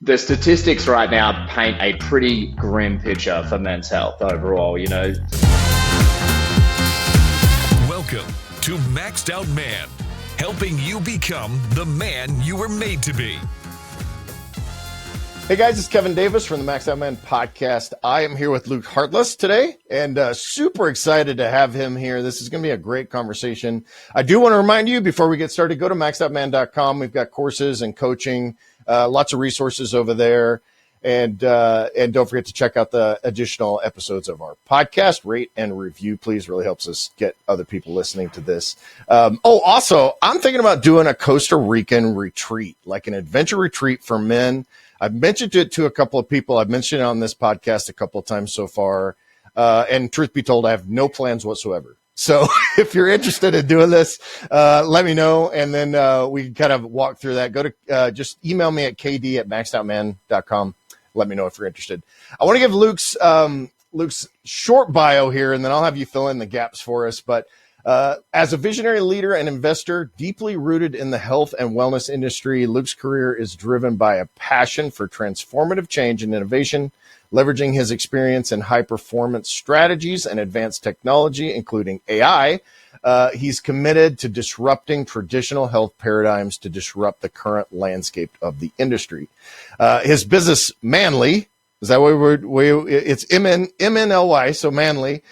The statistics right now paint a pretty grim picture for men's health overall, Welcome to Maxed Out Man, helping you become the man you were made to be. Hey guys, it's Kevin Davis from the Maxed Out Man podcast. I am here with Luke Hartelust today, and super excited to have him here. This is going to be a great conversation. I do want to remind you before we get started, go to maxedoutman.com. We've got courses and coaching, lots of resources over there. And don't forget to check out the additional episodes of our podcast. Rate and review, please. Really helps us get other people listening to this. Also, I'm thinking about doing a Costa Rican retreat, like an adventure retreat for men. I've mentioned it to a couple of people. I've mentioned it on this podcast a couple of times so far. And truth be told, I have no plans whatsoever. So if you're interested in doing this, let me know. And then we can kind of walk through that. Go to just email me at kd@maxedoutman.com. Let me know if you're interested. I want to give Luke's short bio here, and then I'll have you fill in the gaps for us. But as a visionary leader and investor deeply rooted in the health and wellness industry, Luke's career is driven by a passion for transformative change and innovation, leveraging his experience in high-performance strategies and advanced technology, including AI. He's committed to disrupting traditional health paradigms to disrupt the current landscape of the industry. His business, MNLY, is that what it's MNLY, so MNLY,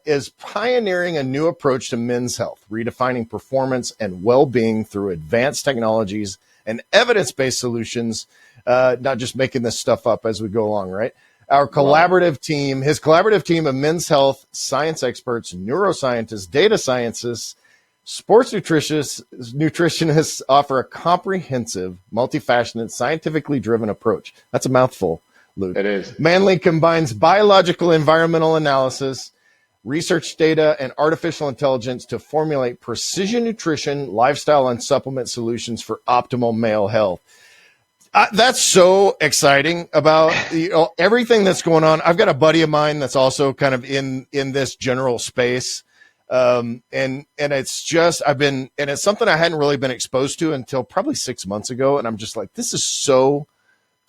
is pioneering a new approach to men's health, redefining performance and well-being through advanced technologies and evidence-based solutions, not just making this stuff up as we go along, right? Our collaborative team, his collaborative team of men's health science experts, data scientists, sports nutritionists offer a comprehensive, multifaceted, scientifically driven approach. That's a mouthful, Luke. It is. MNLY combines biological environmental analysis, research data, and artificial intelligence to formulate precision nutrition, lifestyle, and supplement solutions for optimal male health. That's so exciting about everything that's going on. I've got a buddy of mine that's also kind of in this general space. And it's just, it's something I hadn't really been exposed to until probably 6 months ago. And I'm just like, this is so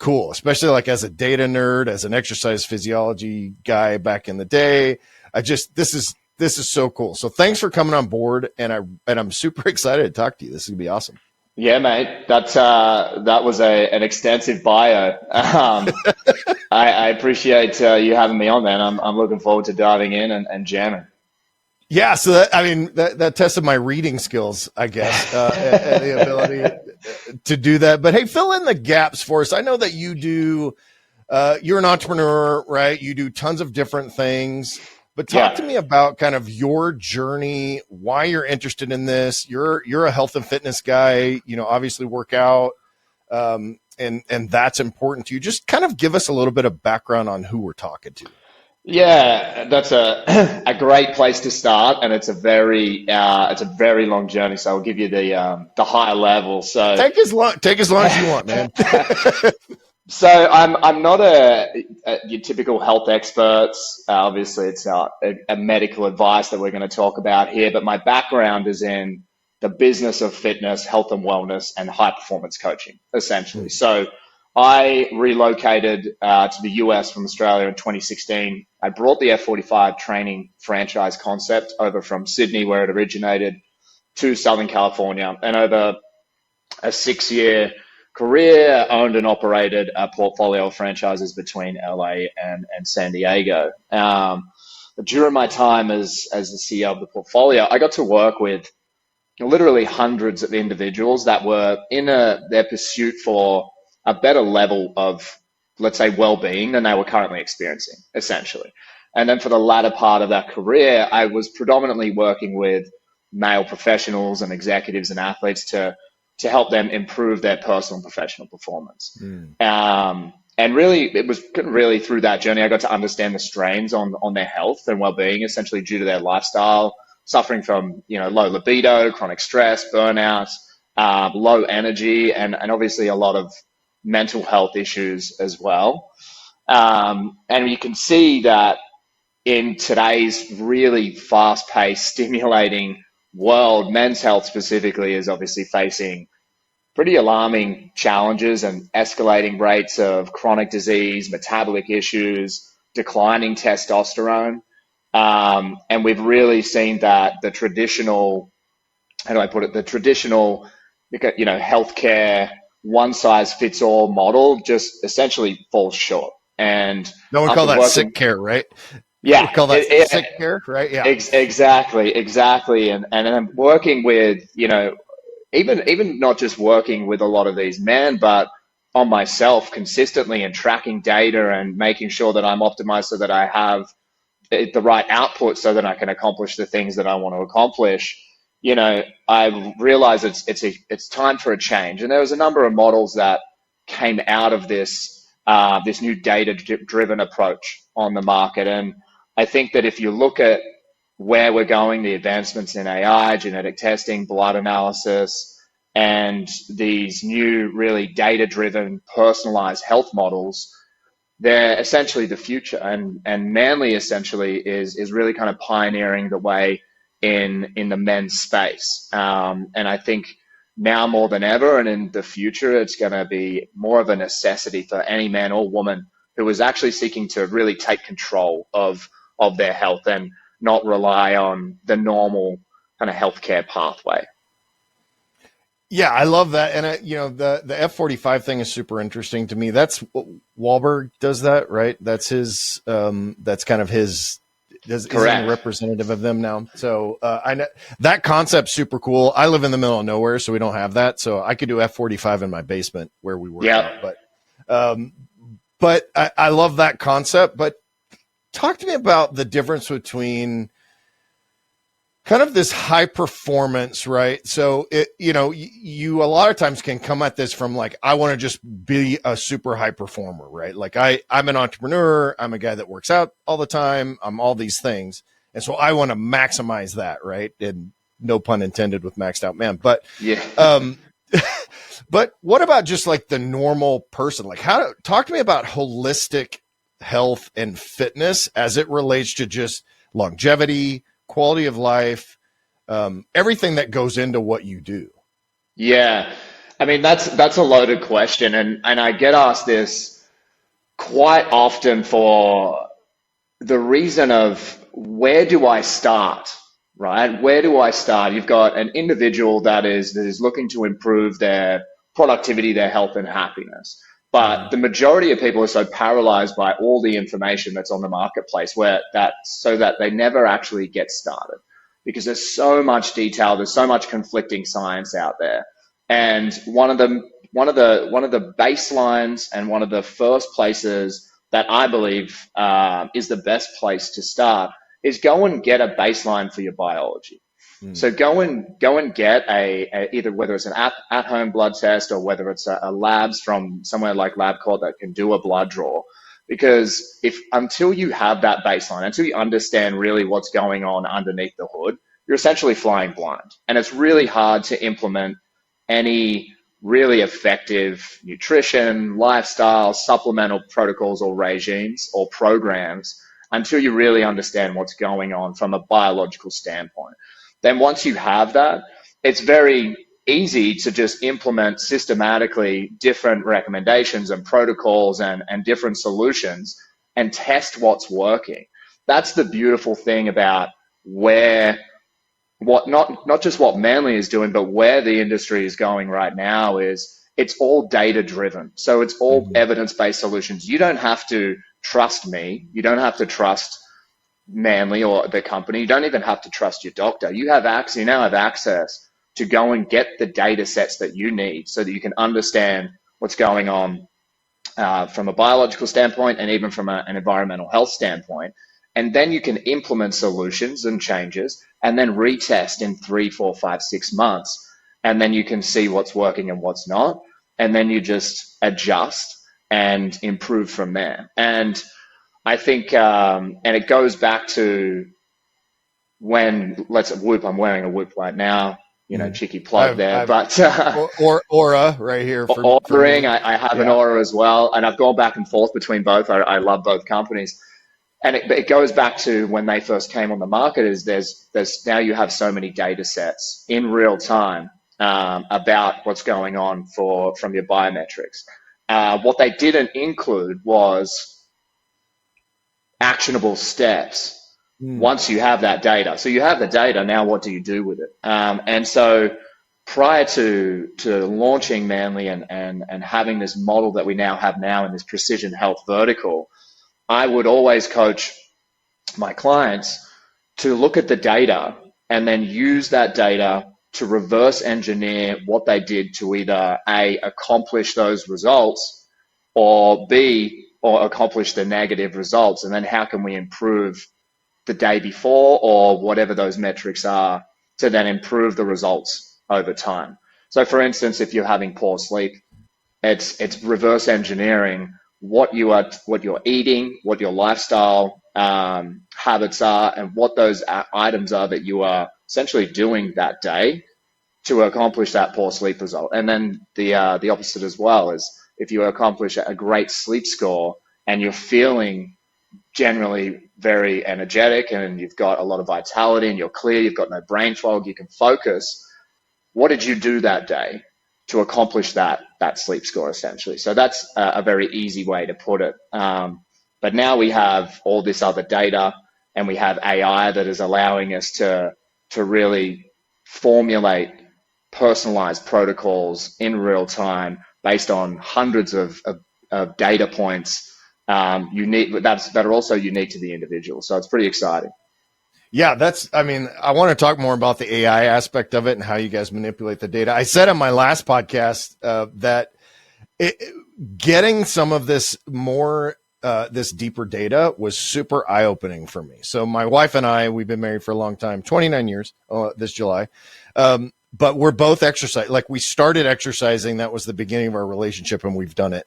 cool, especially like as a data nerd, as an exercise physiology guy back in the day. This is so cool. So thanks for coming on board. And I'm super excited to talk to you. This is gonna be awesome. Yeah, mate. That was an extensive bio. I appreciate you having me on, man. I'm looking forward to diving in and jamming. Yeah, so that tested my reading skills, I guess, and the ability to do that. But hey, fill in the gaps for us. I know that you do. You're an entrepreneur, right? You do tons of different things. But talk to me about kind of your journey, why you're interested in this. You're a health and fitness guy, obviously work out, and that's important to you. Just kind of give us a little bit of background on who we're talking to. Yeah, that's a great place to start, and it's a very long journey. So I'll give you the high level. So take as long as you want, man. So I'm not your typical health experts. Obviously, it's not a medical advice that we're going to talk about here. But my background is in the business of fitness, health and wellness, and high performance coaching, essentially. So I relocated to the US from Australia in 2016. I brought the F45 training franchise concept over from Sydney, where it originated, to Southern California, and over a 6-year career, owned and operated a portfolio of franchises between LA and San Diego. But during my time as the CEO of the portfolio, I got to work with literally hundreds of individuals that were in their pursuit for a better level of, let's say, well-being than they were currently experiencing, essentially. And then for the latter part of that career, I was predominantly working with male professionals and executives and athletes to help them improve their personal and professional performance. And really, it was really through that journey, I got to understand the strains on their health and well-being, essentially due to their lifestyle, suffering from low libido, chronic stress, burnout, low energy, and obviously a lot of mental health issues as well. And you can see that in today's really fast-paced, stimulating world, men's health specifically is obviously facing pretty alarming challenges and escalating rates of chronic disease, metabolic issues, declining testosterone. And we've really seen that the traditional, how do I put it, the traditional, healthcare one size fits all model just essentially falls short. And No, we call after that sick working, care, right? We yeah, call that sick care, right? Yeah. exactly. And I'm working with, even not just working with a lot of these men, but on myself consistently and tracking data and making sure that I'm optimized so that I have the right output so that I can accomplish the things that I want to accomplish. I realize it's time for a change, and there was a number of models that came out of this new data driven approach on the market, and I think that if you look at where we're going, the advancements in AI, genetic testing, blood analysis, and these new really data driven personalized health models, they're essentially the future, and Manly essentially is really kind of pioneering the way in the men's space. And I think now more than ever, and in the future, it's going to be more of a necessity for any man or woman who is actually seeking to really take control of their health and not rely on the normal kind of healthcare pathway. Yeah, I love that, and the F45 thing is super interesting to me. That's Wahlberg does that, right? That's his. That's kind of his. Is he a representative of them now? So I know that concept's super cool. I live in the middle of nowhere, so we don't have that. So I could do F45 in my basement where we work out. But I love that concept. But talk to me about the difference between kind of this high performance, right? So you a lot of times can come at this from like, I want to just be a super high performer, right? Like I'm an entrepreneur. I'm a guy that works out all the time. I'm all these things. And so I want to maximize that, right? And no pun intended with Maxed Out Man, but but what about just like the normal person? Like talk to me about holistic health and fitness as it relates to just longevity, quality of life, everything that goes into what you do. Yeah, I mean that's a loaded question, and I get asked this quite often for the reason of where do I start, right? Where do I start? You've got an individual that is looking to improve their productivity, their health, and happiness. But the majority of people are so paralyzed by all the information that's on the marketplace so that they never actually get started because there's so much detail, there's so much conflicting science out there. And one of the baselines and one of the first places that I believe is the best place to start is go and get a baseline for your biology. So go and get either whether it's an at home blood test or whether it's a labs from somewhere like LabCorp that can do a blood draw. Because until you have that baseline, until you understand really what's going on underneath the hood, you're essentially flying blind. And it's really hard to implement any really effective nutrition, lifestyle, supplemental protocols or regimes or programs until you really understand what's going on from a biological standpoint. Then once you have that, it's very easy to just implement systematically different recommendations and protocols and different solutions and test what's working. That's the beautiful thing about not just what Manly is doing, but where the industry is going right now is it's all data driven. So it's all evidence-based solutions. You don't have to trust me. You don't have to trust Manly or the company. You don't even have to trust your doctor. You now have access to go and get the data sets that you need so that you can understand what's going on from a biological standpoint and even from an environmental health standpoint. And then you can implement solutions and changes and then retest in 3, 4, 5, 6 months. And then you can see what's working and what's not. And then you just adjust and improve from there. And I think, and it goes back to when, I'm wearing a Whoop right now, cheeky plug there, but Aura right here. Ordering, I have an Aura as well, and I've gone back and forth between both. I love both companies. And it goes back to when they first came on the market is there's now you have so many data sets in real time about what's going on from your biometrics. What they didn't include was actionable steps once you have that data. So you have the data, now what do you do with it? And so prior to launching MNLY and having this model that we now have now in this precision health vertical, I would always coach my clients to look at the data and then use that data to reverse engineer what they did to either A, accomplish those results, or B, or accomplish the negative results. And then how can we improve the day before or whatever those metrics are to then improve the results over time. So for instance, if you're having poor sleep, it's reverse engineering what you're eating, what your lifestyle habits are, and what those items are that you are essentially doing that day to accomplish that poor sleep result. And then the opposite as well is if you accomplish a great sleep score and you're feeling generally very energetic and you've got a lot of vitality and you're clear, you've got no brain fog, you can focus. What did you do that day to accomplish that sleep score essentially? So that's a very easy way to put it. But now we have all this other data and we have AI that is allowing us to really formulate personalized protocols in real time based on hundreds of data points that are also unique to the individual. So it's pretty exciting. Yeah, I want to talk more about the AI aspect of it and how you guys manipulate the data. I said on my last podcast that getting some of this this deeper data was super eye-opening for me. So my wife and I, we've been married for a long time, 29 years this July. But we're both exercise. Like we started exercising. That was the beginning of our relationship, and we've done it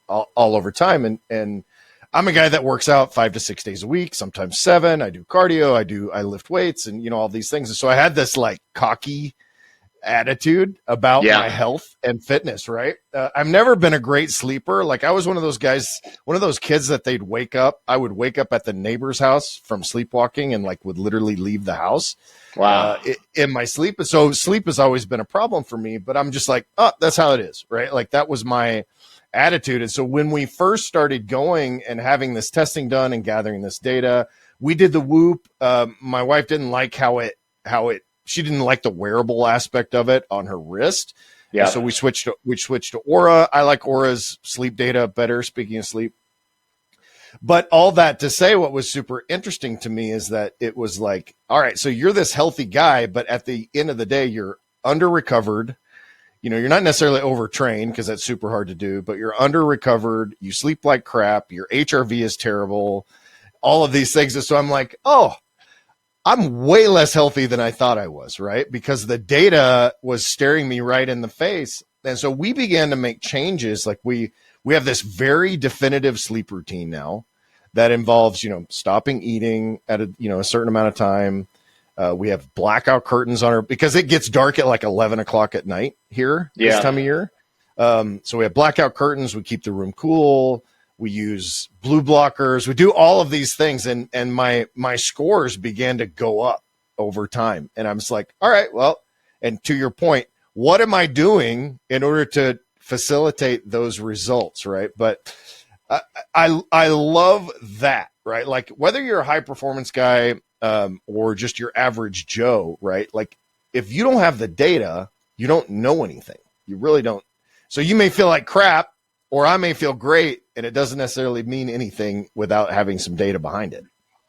all over time. And I'm a guy that works out 5 to 6 days a week, sometimes 7. I do cardio. I lift weights and, all these things. And so I had this like cocky attitude about my health and fitness, right? I've never been a great sleeper. Like I was one of those guys, one of those kids that I would wake up at the neighbor's house from sleepwalking and like would literally leave the house. Wow. In my sleep. So sleep has always been a problem for me, but I'm just like, oh, that's how it is, right? Like that was my attitude. And so when we first started going and having this testing done and gathering this data, we did the Whoop. My wife didn't like she didn't like the wearable aspect of it on her wrist. Yeah. And so we switched to Aura. I like Aura's sleep data better, speaking of sleep. But all that to say, what was super interesting to me is that it was like, all right, so you're this healthy guy, but at the end of the day, you're under recovered. You're not necessarily overtrained because that's super hard to do, but you're under recovered. You sleep like crap. Your HRV is terrible. All of these things. And so I'm like, oh, I'm way less healthy than I thought I was, right? Because the data was staring me right in the face. And so we began to make changes. Like we have this very definitive sleep routine now that involves, stopping eating at a certain amount of time. We have blackout curtains on her because it gets dark at like 11 o'clock at night here this time of year. So we have blackout curtains. We keep the room cool. We use blue blockers. We do all of these things. And my scores began to go up over time. And I'm just like, all right, well, and to your point, what am I doing in order to facilitate those results, right? But I love that, right? Like whether you're a high performance guy or just your average Joe, right? Like if you don't have the data, you don't know anything. You really don't. So you may feel like crap, or I may feel great, and it doesn't necessarily mean anything without having some data behind it.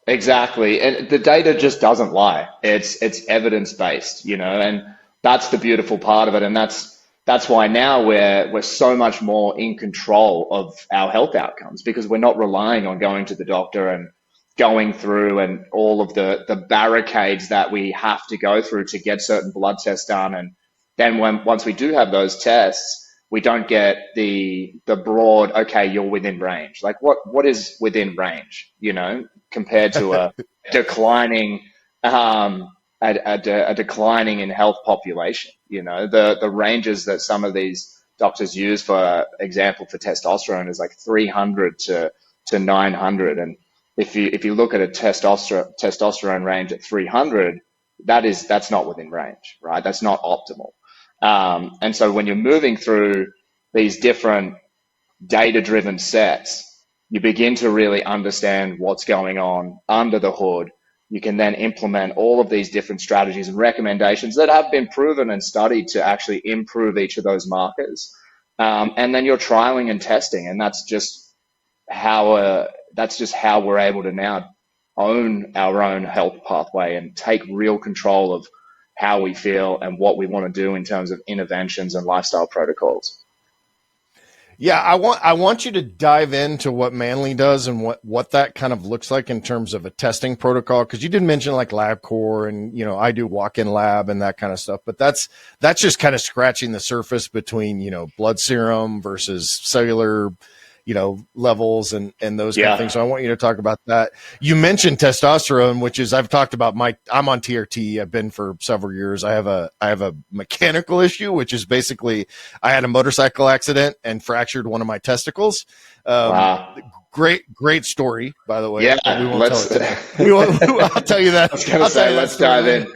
Exactly. And the data just doesn't lie. It's evidence-based, and that's the beautiful part of it. And that's why now we're so much more in control of our health outcomes because we're not relying on going to the doctor and going through and all of the barricades that we have to go through to get certain blood tests done. And then once we do have those tests, we don't get the broad, okay, you're within range. Like what is within range, compared to a declining, a declining in health population, the ranges that some of these doctors use, for example, for testosterone is like 300 to 900. And if you look at a testosterone range at 300, that's not within range, right? That's not optimal. And so when you're moving through these different data-driven sets, you begin to really understand what's going on under the hood. You can then implement all of these different strategies and recommendations that have been proven and studied to actually improve each of those markers. And then you're trialing and testing, and that's just how we're able to now own our own health pathway and take real control of how we feel and what we want to do in terms of interventions and lifestyle protocols. Yeah, I want you to dive into what MNLY does and what that kind of looks like in terms of a testing protocol, because you did mention like LabCorp and I do walk-in lab and that kind of stuff, but that's just kind of scratching the surface between blood serum versus cellular levels and those kind of things. So I want you to talk about that. You mentioned testosterone, which is, I've talked about I'm on TRT. I've been for several years. I have a mechanical issue, which is basically I had a motorcycle accident and fractured one of my testicles. Wow. Great story, by the way. Yeah, but we won't tell it today. I'll tell you that. I was going to say, let's dive in.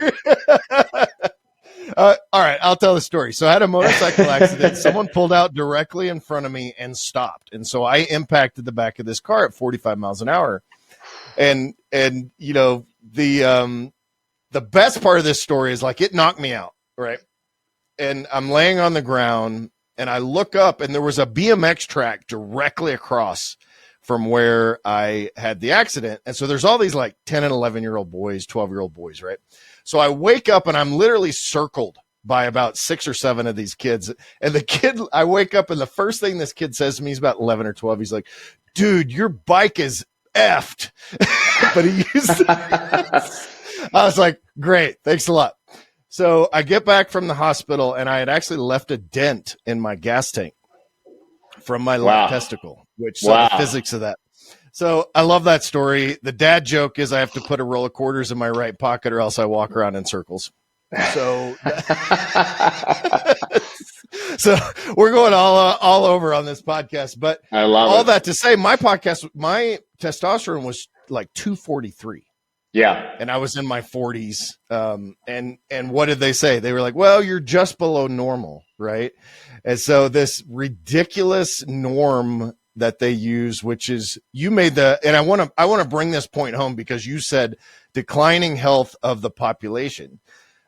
All right, I'll tell the story. So I had a motorcycle accident. Someone pulled out directly in front of me and stopped. And so I impacted the back of this car at 45 miles an hour. And the best part of this story is like it knocked me out, right? And I'm laying on the ground and I look up and there was a BMX track directly across from where I had the accident. And so there's all these like 10 and 11-year-old boys, 12-year-old boys, right? So I wake up and I'm literally circled by about 6 or 7 of these kids. And I wake up and the first thing this kid says to me, he's about 11 or 12. He's like, dude, your bike is effed. But he used I was like, great. Thanks a lot. So I get back from the hospital and I had actually left a dent in my gas tank from my left testicle, which the physics of that. So I love that story. The dad joke is I have to put a roll of quarters in my right pocket or else I walk around in circles. So, so we're going all over on this podcast, but I love all it. that to say my testosterone was like 243. Yeah. And I was in my 40s. And what did they say? They were like, well, you're just below normal. Right. And so this ridiculous norm that they use, which is and I want to bring this point home because you said declining health of the population.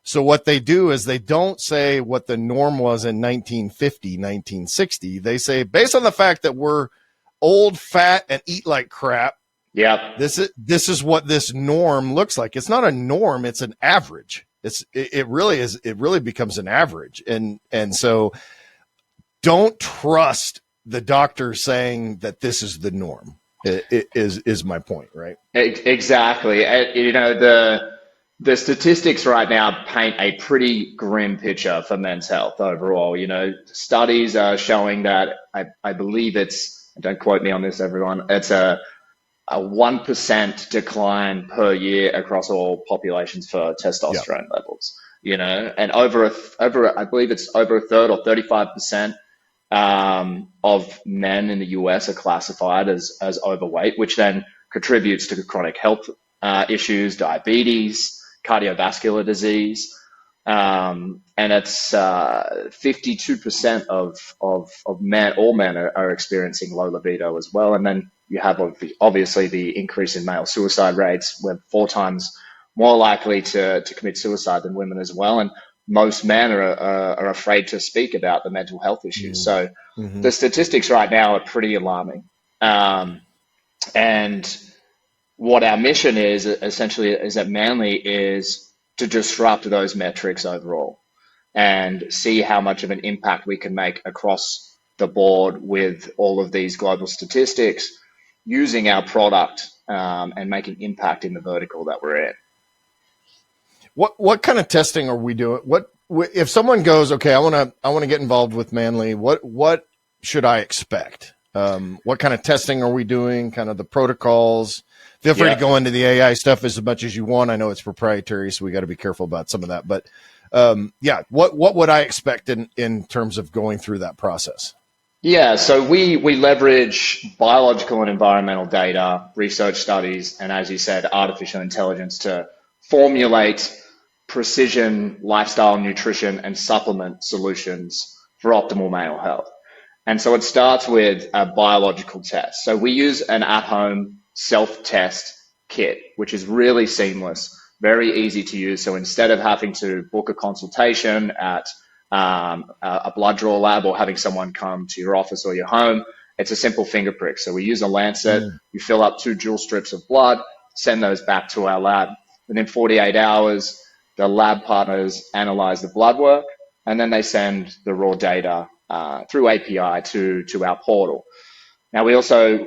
So what they do is they don't say what the norm was in 1950, 1960. They say based on the fact that we're old, fat, and eat like crap. Yeah. This is what this norm looks like. It's not a norm. It's an average. It really is. It really becomes an average. And so don't trust the doctor saying that this is the norm. It is my point, right? Exactly. The statistics right now paint a pretty grim picture for men's health overall. Studies are showing that I believe don't quote me on this, everyone. It's a 1% decline per year across all populations for testosterone levels. And over I believe it's over a third or 35%. Of men in the US are classified as overweight, which then contributes to chronic health issues, diabetes, cardiovascular disease, and it's 52% of men. All men are experiencing low libido as well, and then you have obviously the increase in male suicide rates. We're 4 times more likely to commit suicide than women as well, and most men are afraid to speak about the mental health issues. So the statistics right now are pretty alarming. And what our mission is essentially is at MNLY is to disrupt those metrics overall and see how much of an impact we can make across the board with all of these global statistics using our product and making impact in the vertical that we're in. What kind of testing are we doing? What if someone goes, okay, I want to get involved with MNLY, what should I expect? What kind of testing are we doing? Kind of the protocols. Feel free to go into the AI stuff as much as you want. I know it's proprietary, so we got to be careful about some of that. But what would I expect in terms of going through that process? Yeah, so we leverage biological and environmental data, research studies, and as you said, artificial intelligence to formulate precision lifestyle, nutrition, and supplement solutions for optimal male health. And so it starts with a biological test. So we use an at-home self-test kit, which is really seamless, very easy to use. So instead of having to book a consultation at a blood draw lab or having someone come to your office or your home, it's a simple finger prick. So we use a lancet, you fill up 2 dual strips of blood, send those back to our lab. Within 48 hours, the lab partners analyze the blood work, and then they send the raw data through API to our portal. Now, we also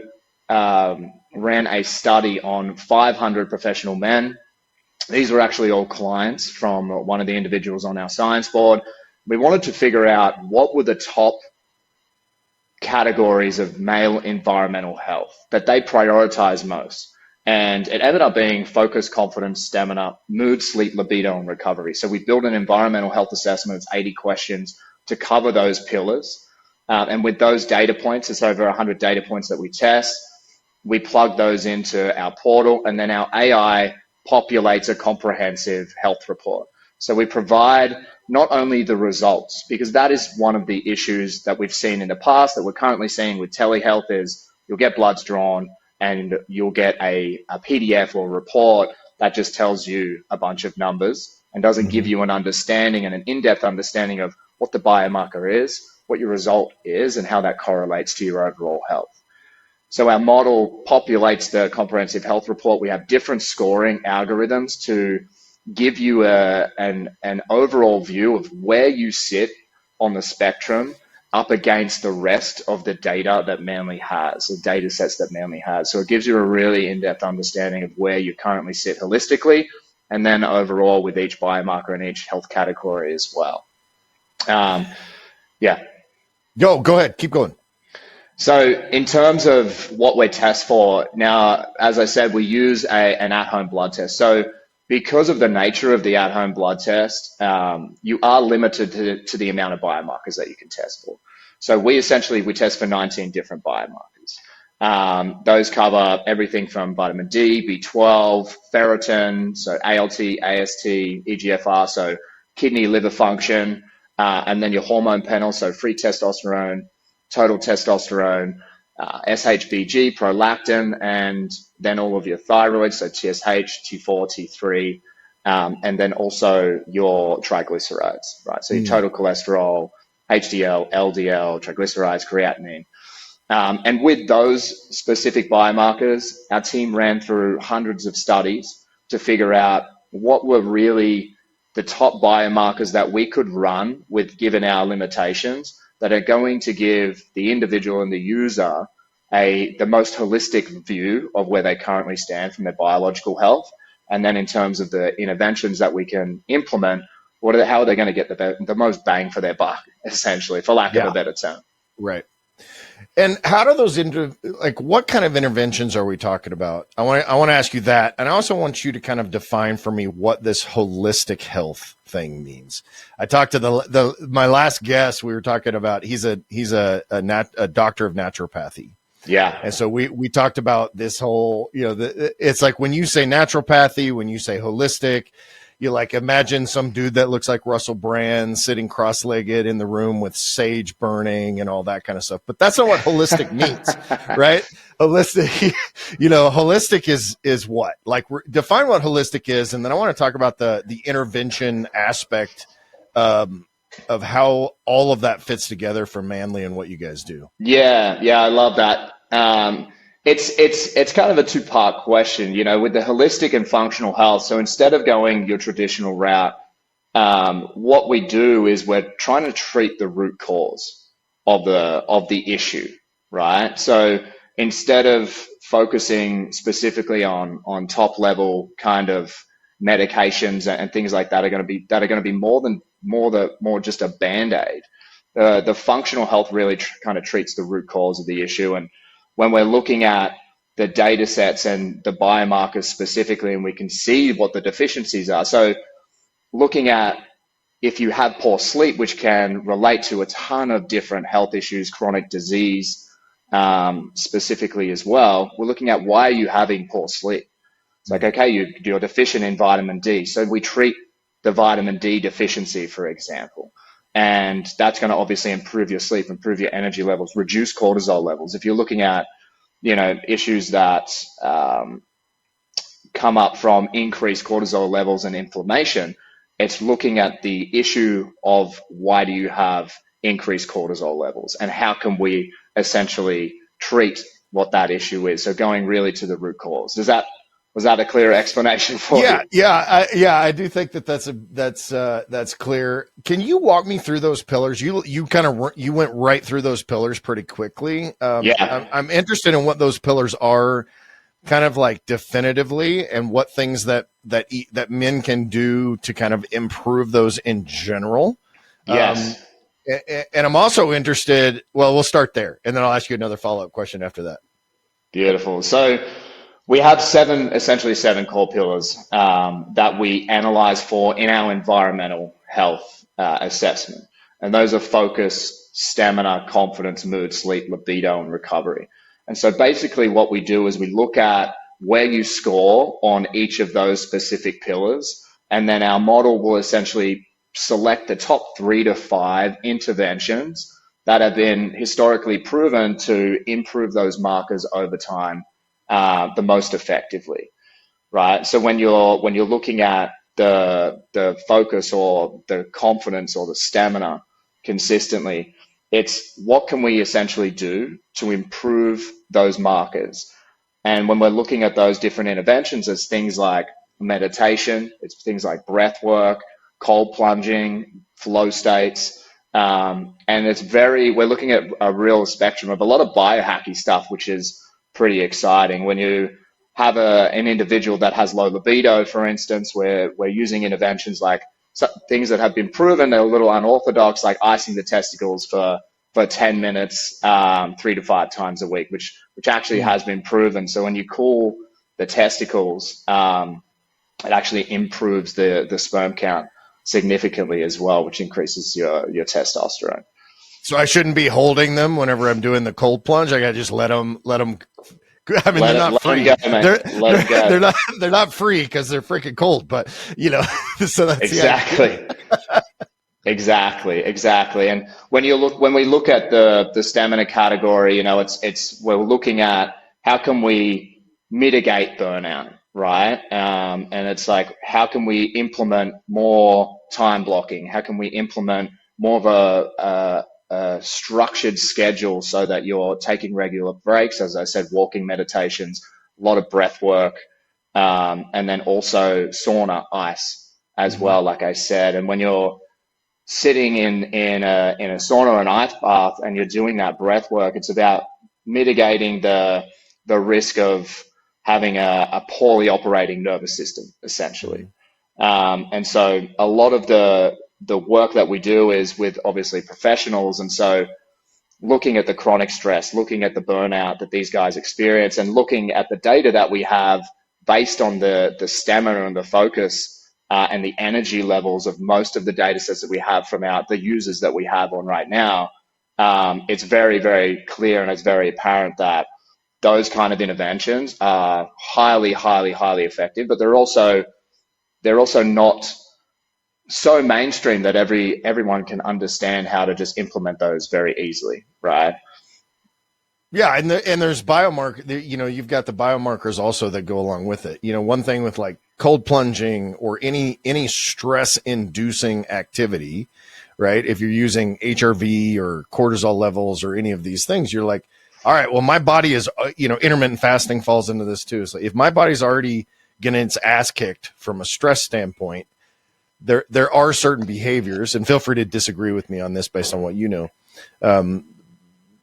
ran a study on 500 professional men. These were actually all clients from one of the individuals on our science board. We wanted to figure out what were the top categories of male environmental health that they prioritize most. And it ended up being focus, confidence, stamina, mood, sleep, libido, and recovery. So we built an environmental health assessment. It's 80 questions to cover those pillars. And with those data points, it's over 100 data points that we test. We plug those into our portal, and then our AI populates a comprehensive health report. So we provide not only the results, because that is one of the issues that we've seen in the past that we're currently seeing with telehealth is you'll get bloods drawn and you'll get a PDF or a report that just tells you a bunch of numbers and doesn't give you an understanding and an in-depth understanding of what the biomarker is, what your result is, and how that correlates to your overall health. So our model populates the comprehensive health report. We have different scoring algorithms to give you an overall view of where you sit on the spectrum up against the rest of the data that Manly has, the data sets that Manly has. So it gives you a really in-depth understanding of where you currently sit holistically, and then overall with each biomarker and each health category as well. Yeah. Go ahead. Keep going. So in terms of what we test for, now, as I said, we use an at-home blood test. So because of the nature of the at-home blood test, you are limited to the amount of biomarkers that you can test for. So we test for 19 different biomarkers. Those cover everything from vitamin D, B12, ferritin, so ALT, AST, EGFR, so kidney, liver function, and then your hormone panel, so free testosterone, total testosterone, SHBG, prolactin, and then all of your thyroid, so TSH, T4, T3, and then also your triglycerides, right? So your total cholesterol, HDL, LDL, triglycerides, creatinine. And with those specific biomarkers, our team ran through hundreds of studies to figure out what were really the top biomarkers that we could run with given our limitations that are going to give the individual and the user the most holistic view of where they currently stand from their biological health. And then in terms of the interventions that we can implement, how are they going to get the most bang for their buck, essentially, for lack of a better term. Right. And how do those what kind of interventions are we talking about? I want to ask you that, and I also want you to kind of define for me what this holistic health thing means. I talked to my last guest. We were talking about he's a doctor of naturopathy. Yeah. And so we talked about this whole, it's like when you say naturopathy, when you say holistic, you like imagine some dude that looks like Russell Brand sitting cross-legged in the room with sage burning and all that kind of stuff. But that's not what holistic means, right? Holistic, holistic is what? Like define what holistic is. And then I want to talk about the intervention aspect of how all of that fits together for Manly and what you guys do. Yeah, I love that. It's kind of a two-part question, with the holistic and functional health. So instead of going your traditional route, what we do is we're trying to treat the root cause of the issue, right? So instead of focusing specifically on top level kind of medications and things like that are going to be more just a band-aid. The functional health really kind of treats the root cause of the issue. And when we're looking at the data sets and the biomarkers specifically, and we can see what the deficiencies are. So looking at if you have poor sleep, which can relate to a ton of different health issues, chronic disease specifically as well, we're looking at why are you having poor sleep? It's like, okay, you're deficient in vitamin D. So we treat the vitamin D deficiency, for example. And that's going to obviously improve your sleep, improve your energy levels, reduce cortisol levels. If you're looking at, issues that come up from increased cortisol levels and inflammation, it's looking at the issue of why do you have increased cortisol levels and how can we essentially treat what that issue is. So going really to the root cause. Was that a clear explanation for you? I do think that's clear. Can you walk me through those pillars? You went right through those pillars pretty quickly. I'm interested in what those pillars are, kind of like definitively, and what things that men can do to kind of improve those in general. Yes. And I'm also interested. Well, we'll start there, and then I'll ask you another follow-up question after that. Beautiful. So we have essentially seven core pillars that we analyze for in our environmental health assessment. And those are focus, stamina, confidence, mood, sleep, libido, and recovery. And so basically what we do is we look at where you score on each of those specific pillars, and then our model will essentially select the top 3 to 5 interventions that have been historically proven to improve those markers over time the most effectively, right? So when you're looking at the focus or the confidence or the stamina consistently, it's what can we essentially do to improve those markers. And when we're looking at those different interventions, it's things like meditation, it's things like breath work, cold plunging, flow states, and we're looking at a real spectrum of a lot of biohacky stuff, which is pretty exciting. When you have an individual that has low libido, for instance, where we're using interventions like things that have been proven, they're a little unorthodox, like icing the testicles for 10 minutes, 3 to 5 times a week, which actually has been proven. So when you cool the testicles, it actually improves the sperm count significantly as well, which increases your testosterone. So I shouldn't be holding them whenever I'm doing the cold plunge. I got to just let them. I mean, they're not free. They're not free because they're freaking cold. But so that's exactly. Exactly. And when we look at the stamina category, we're looking at how can we mitigate burnout, right? And it's like, how can we implement more time blocking? How can we implement more of a structured schedule so that you're taking regular breaks? As I said, walking, meditations, a lot of breath work, and then also sauna, ice as well, like I said. And when you're sitting in a sauna or an ice bath and you're doing that breath work, it's about mitigating the risk of having a poorly operating nervous system, essentially. And so a lot of the work that we do is with obviously professionals. And so looking at the chronic stress, looking at the burnout that these guys experience, and looking at the data that we have based on the stamina and the focus and the energy levels of most of the data sets that we have from the users that we have on right now, it's very, very clear and it's very apparent that those kind of interventions are highly, highly, highly effective, but they're also not so mainstream that everyone can understand how to just implement those very easily, right? Yeah, and there's biomarker. You've got the biomarkers also that go along with it. One thing with like cold plunging or any stress-inducing activity, right? If you're using HRV or cortisol levels or any of these things, you're like, all right, well, my body is, intermittent fasting falls into this too. So if my body's already getting its ass kicked from a stress standpoint, there are certain behaviors, and feel free to disagree with me on this based on what you know.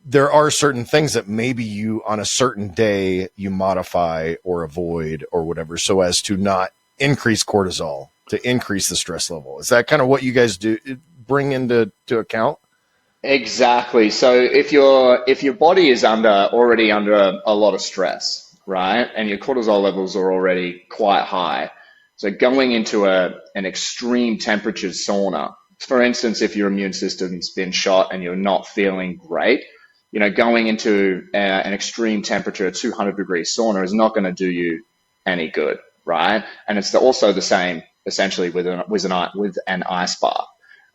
There are certain things that maybe you on a certain day you modify or avoid or whatever, so as to not increase cortisol, to increase the stress level. Is that kind of what you guys do bring into account? Exactly. So if your body is already under a lot of stress, right, and your cortisol levels are already quite high, so going into an extreme temperature sauna, for instance, if your immune system's been shot and you're not feeling great, going into an extreme temperature, a 200-degree sauna is not going to do you any good, right? And it's also the same essentially with an ice bar.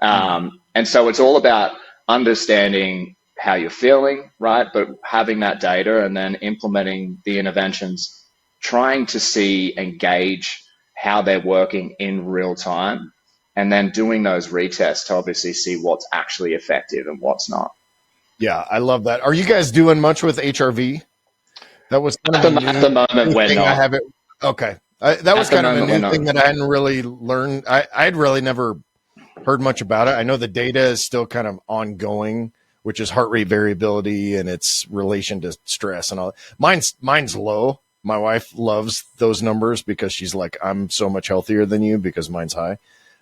And so it's all about understanding how you're feeling, right? But having that data and then implementing the interventions, trying to see and gauge how they're working in real time, and then doing those retests to obviously see what's actually effective and what's not. Yeah, I love that. Are you guys doing much with HRV? That was kind of At the moment, we're thing I not. haven't. Okay, that was kind of a new thing Not. that I hadn't really learned. I'd really never heard much about it. I know the data is still kind of ongoing, which is heart rate variability and its relation to stress and all. Mine's low. My wife loves those numbers because she's like, I'm so much healthier than you because mine's high.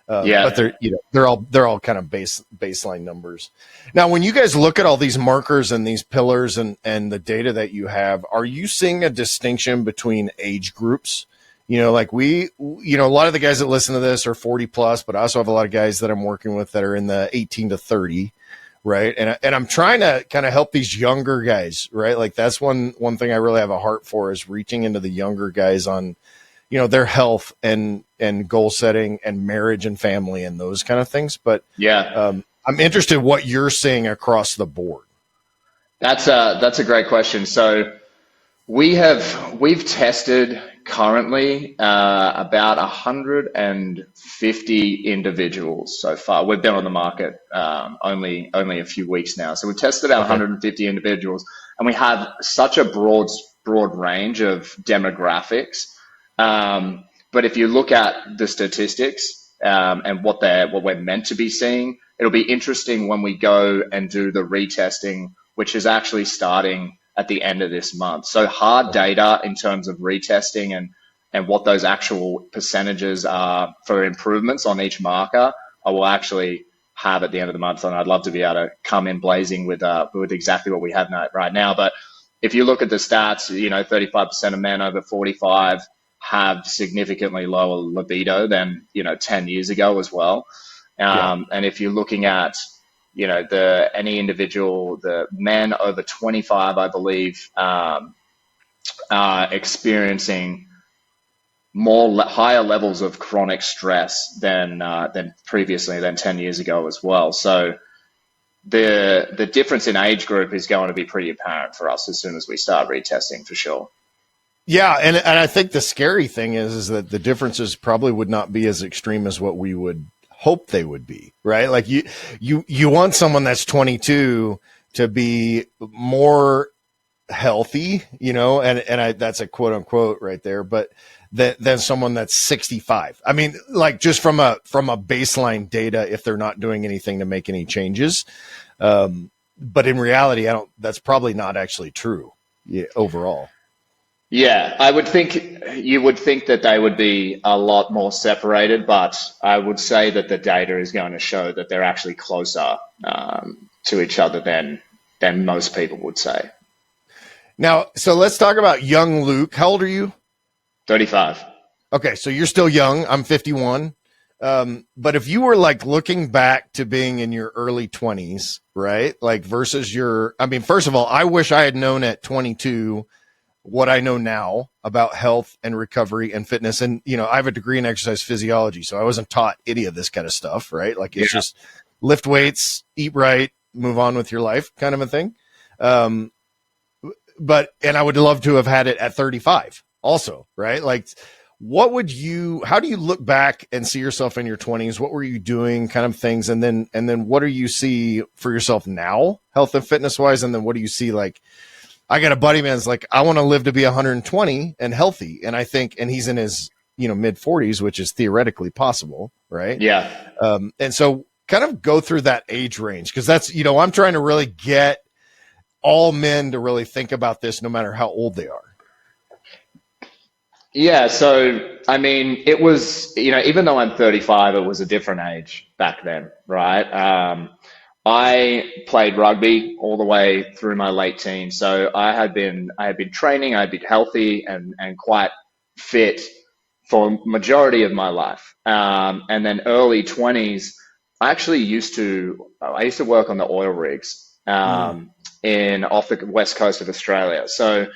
But they're all kind of baseline numbers. Now, when you guys look at all these markers and these pillars and the data that you have, are you seeing a distinction between age groups? Like a lot of the guys that listen to this are 40 plus, but I also have a lot of guys that I'm working with that are in the 18 to 30, right? And I'm trying to kind of help these younger guys, right? Like that's one thing I really have a heart for is reaching into the younger guys on their health and goal setting and marriage and family and those kind of things. But I'm interested in what you're seeing across the board. That's a great question. So we've tested currently about 150 individuals so far. We've been on the market only a few weeks now. So we've tested about 150 individuals, and we have such a broad range of demographics. But if you look at the statistics and what we're meant to be seeing, it'll be interesting when we go and do the retesting, which is actually starting at the end of this month. So hard data in terms of retesting and what those actual percentages are for improvements on each marker, I will actually have at the end of the month. And I'd love to be able to come in blazing with exactly what we have right now. But if you look at the stats, 35% of men over 45 have significantly lower libido than 10 years ago as well. And if you're looking at any individual, the men over 25, I believe, are experiencing higher levels of chronic stress than previously, than 10 years ago as well. So the difference in age group is going to be pretty apparent for us as soon as we start retesting, for sure. Yeah, and I think the scary thing is that the differences probably would not be as extreme as what we would hope they would be, right? Like you want someone that's 22 to be more healthy, and that's a quote unquote right there, but than someone that's 65. I mean, like just from a baseline data, if they're not doing anything to make any changes, but in reality, that's probably not actually true overall. Yeah, I would think you would think that they would be a lot more separated, but I would say that the data is going to show that they're actually closer to each other than most people would say. Now, so let's talk about young Luke. How old are you? 35. Okay, so you're still young. I'm 51. But if you were like looking back to being in your early 20s, right? Like versus first of all, I wish I had known at 22 what I know now about health and recovery and fitness. And, I have a degree in exercise physiology, so I wasn't taught any of this kind of stuff, right? Like it's just lift weights, eat right, move on with your life kind of a thing. And I would love to have had it at 35 also, right? Like how do you look back and see yourself in your 20s? What were you doing kind of things? And then what do you see for yourself now, health and fitness wise? And then what do you see like, I got a buddy, man, it's like, I want to live to be 120 and healthy. And I think, and he's in his, mid 40s, which is theoretically possible. Right. Yeah. And so kind of go through that age range. Cause that's, I'm trying to really get all men to really think about this no matter how old they are. Yeah. So, I mean, it was, even though I'm 35, it was a different age back then. Right. I played rugby all the way through my late teens. So I had been training, I'd been healthy and quite fit for majority of my life. And then early 20s, I used to work on the oil rigs off the west coast of Australia. So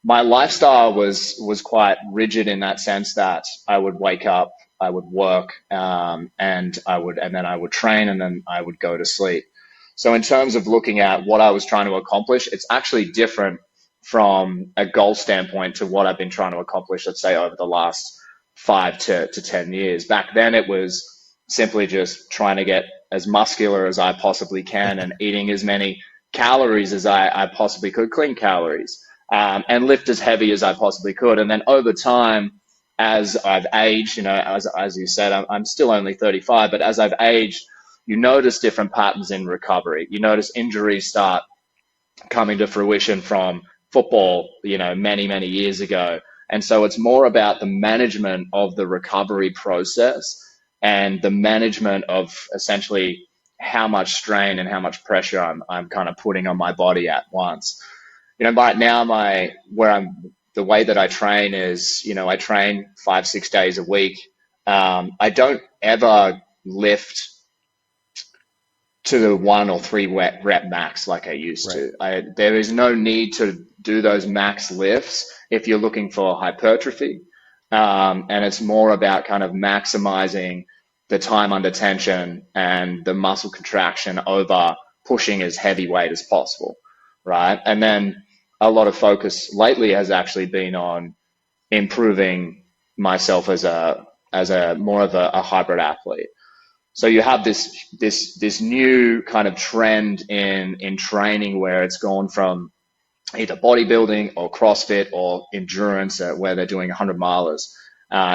my lifestyle was quite rigid in that sense that I would wake up would work, and then I would train, and then I would go to sleep. So in terms of looking at what I was trying to accomplish, it's actually different from a goal standpoint to what I've been trying to accomplish, let's say, over the last 5 to 10 years. Back then, it was simply just trying to get as muscular as I possibly can and eating as many calories as I possibly could, clean calories, and lift as heavy as I possibly could. And then over time, as I've aged, as you said, I'm still only 35, but as I've aged, you notice different patterns in recovery. You notice injuries start coming to fruition from football, many, many years ago. And so it's more about the management of the recovery process and the management of essentially how much strain and how much pressure I'm kind of putting on my body at once. Right now, the way that I train is, I train 5-6 days a week. I don't ever lift to the 1 or 3 rep max like I used to. There is no need to do those max lifts if you're looking for hypertrophy. And it's more about kind of maximizing the time under tension and the muscle contraction over pushing as heavy weight as possible, right? And then a lot of focus lately has actually been on improving myself as a more of a hybrid athlete. So you have this new kind of trend in training where it's gone from either bodybuilding or CrossFit or endurance, where they're doing 100 milers,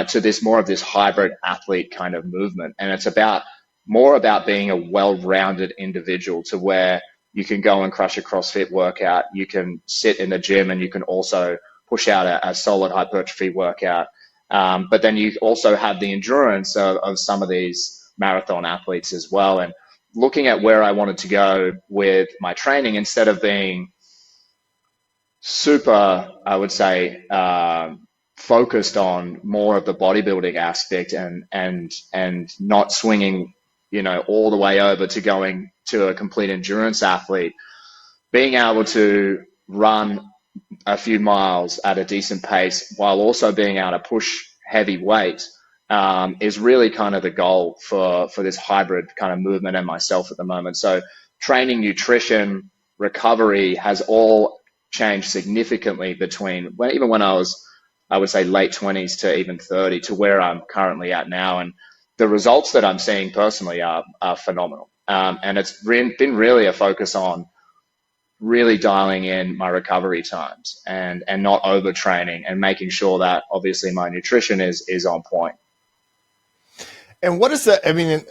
to this more of this hybrid athlete kind of movement. And it's more about being a well-rounded individual, to where you can go and crush a CrossFit workout, you can sit in the gym, and you can also push out a solid hypertrophy workout. But then you also have the endurance of some of these marathon athletes as well. And looking at where I wanted to go with my training, instead of being super, I would say, focused on more of the bodybuilding aspect and not swinging, all the way over to going to a complete endurance athlete, being able to run a few miles at a decent pace while also being able to push heavy weight is really kind of the goal for this hybrid kind of movement and myself at the moment. So training, nutrition, recovery has all changed significantly between even when I was, I would say, late 20s to even 30, to where I'm currently at now. And the results that I'm seeing personally are phenomenal. And it's been really a focus on really dialing in my recovery times and not overtraining, and making sure that obviously my nutrition is on point. And what is that? I mean,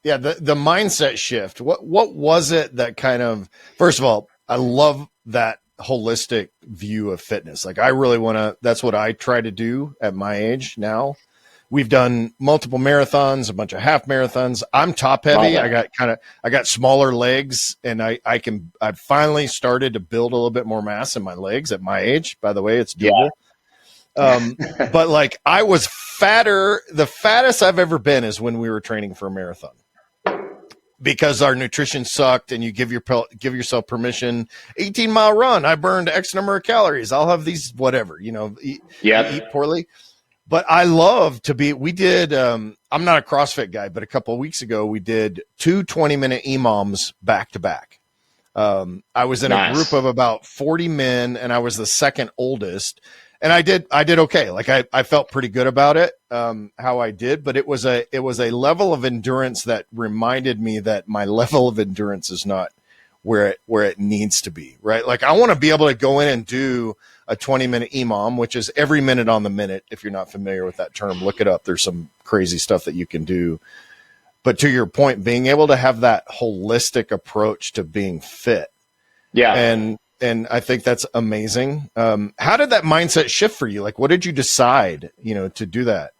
the mindset shift. What was it that kind of, first of all, I love that holistic view of fitness. Like, I really want to, that's what I try to do at my age now. We've done multiple marathons, a bunch of half marathons. I'm top heavy. I got smaller legs, and I finally started to build a little bit more mass in my legs at my age. By the way, it's doable. Yeah. But like, I was fatter. The fattest I've ever been is when we were training for a marathon, because our nutrition sucked, and you give yourself permission. 18-mile run, I burned X number of calories. I'll have these, whatever, eat poorly. But I love to be, we did, I'm not a CrossFit guy, but a couple of weeks ago, we did 2 20-minute EMOMs back to back. I was in a group of about 40 men, and I was the second oldest, and I did okay. Like, I felt pretty good about it, how I did, but it was a level of endurance that reminded me that my level of endurance is not where it needs to be, right? Like, I want to be able to go in and do a 20-minute EMOM, which is every minute on the minute. If you're not familiar with that term, look it up. There's some crazy stuff that you can do. But to your point, being able to have that holistic approach to being fit. Yeah. And I think that's amazing. How did that mindset shift for you? Like, what did you decide, to do that?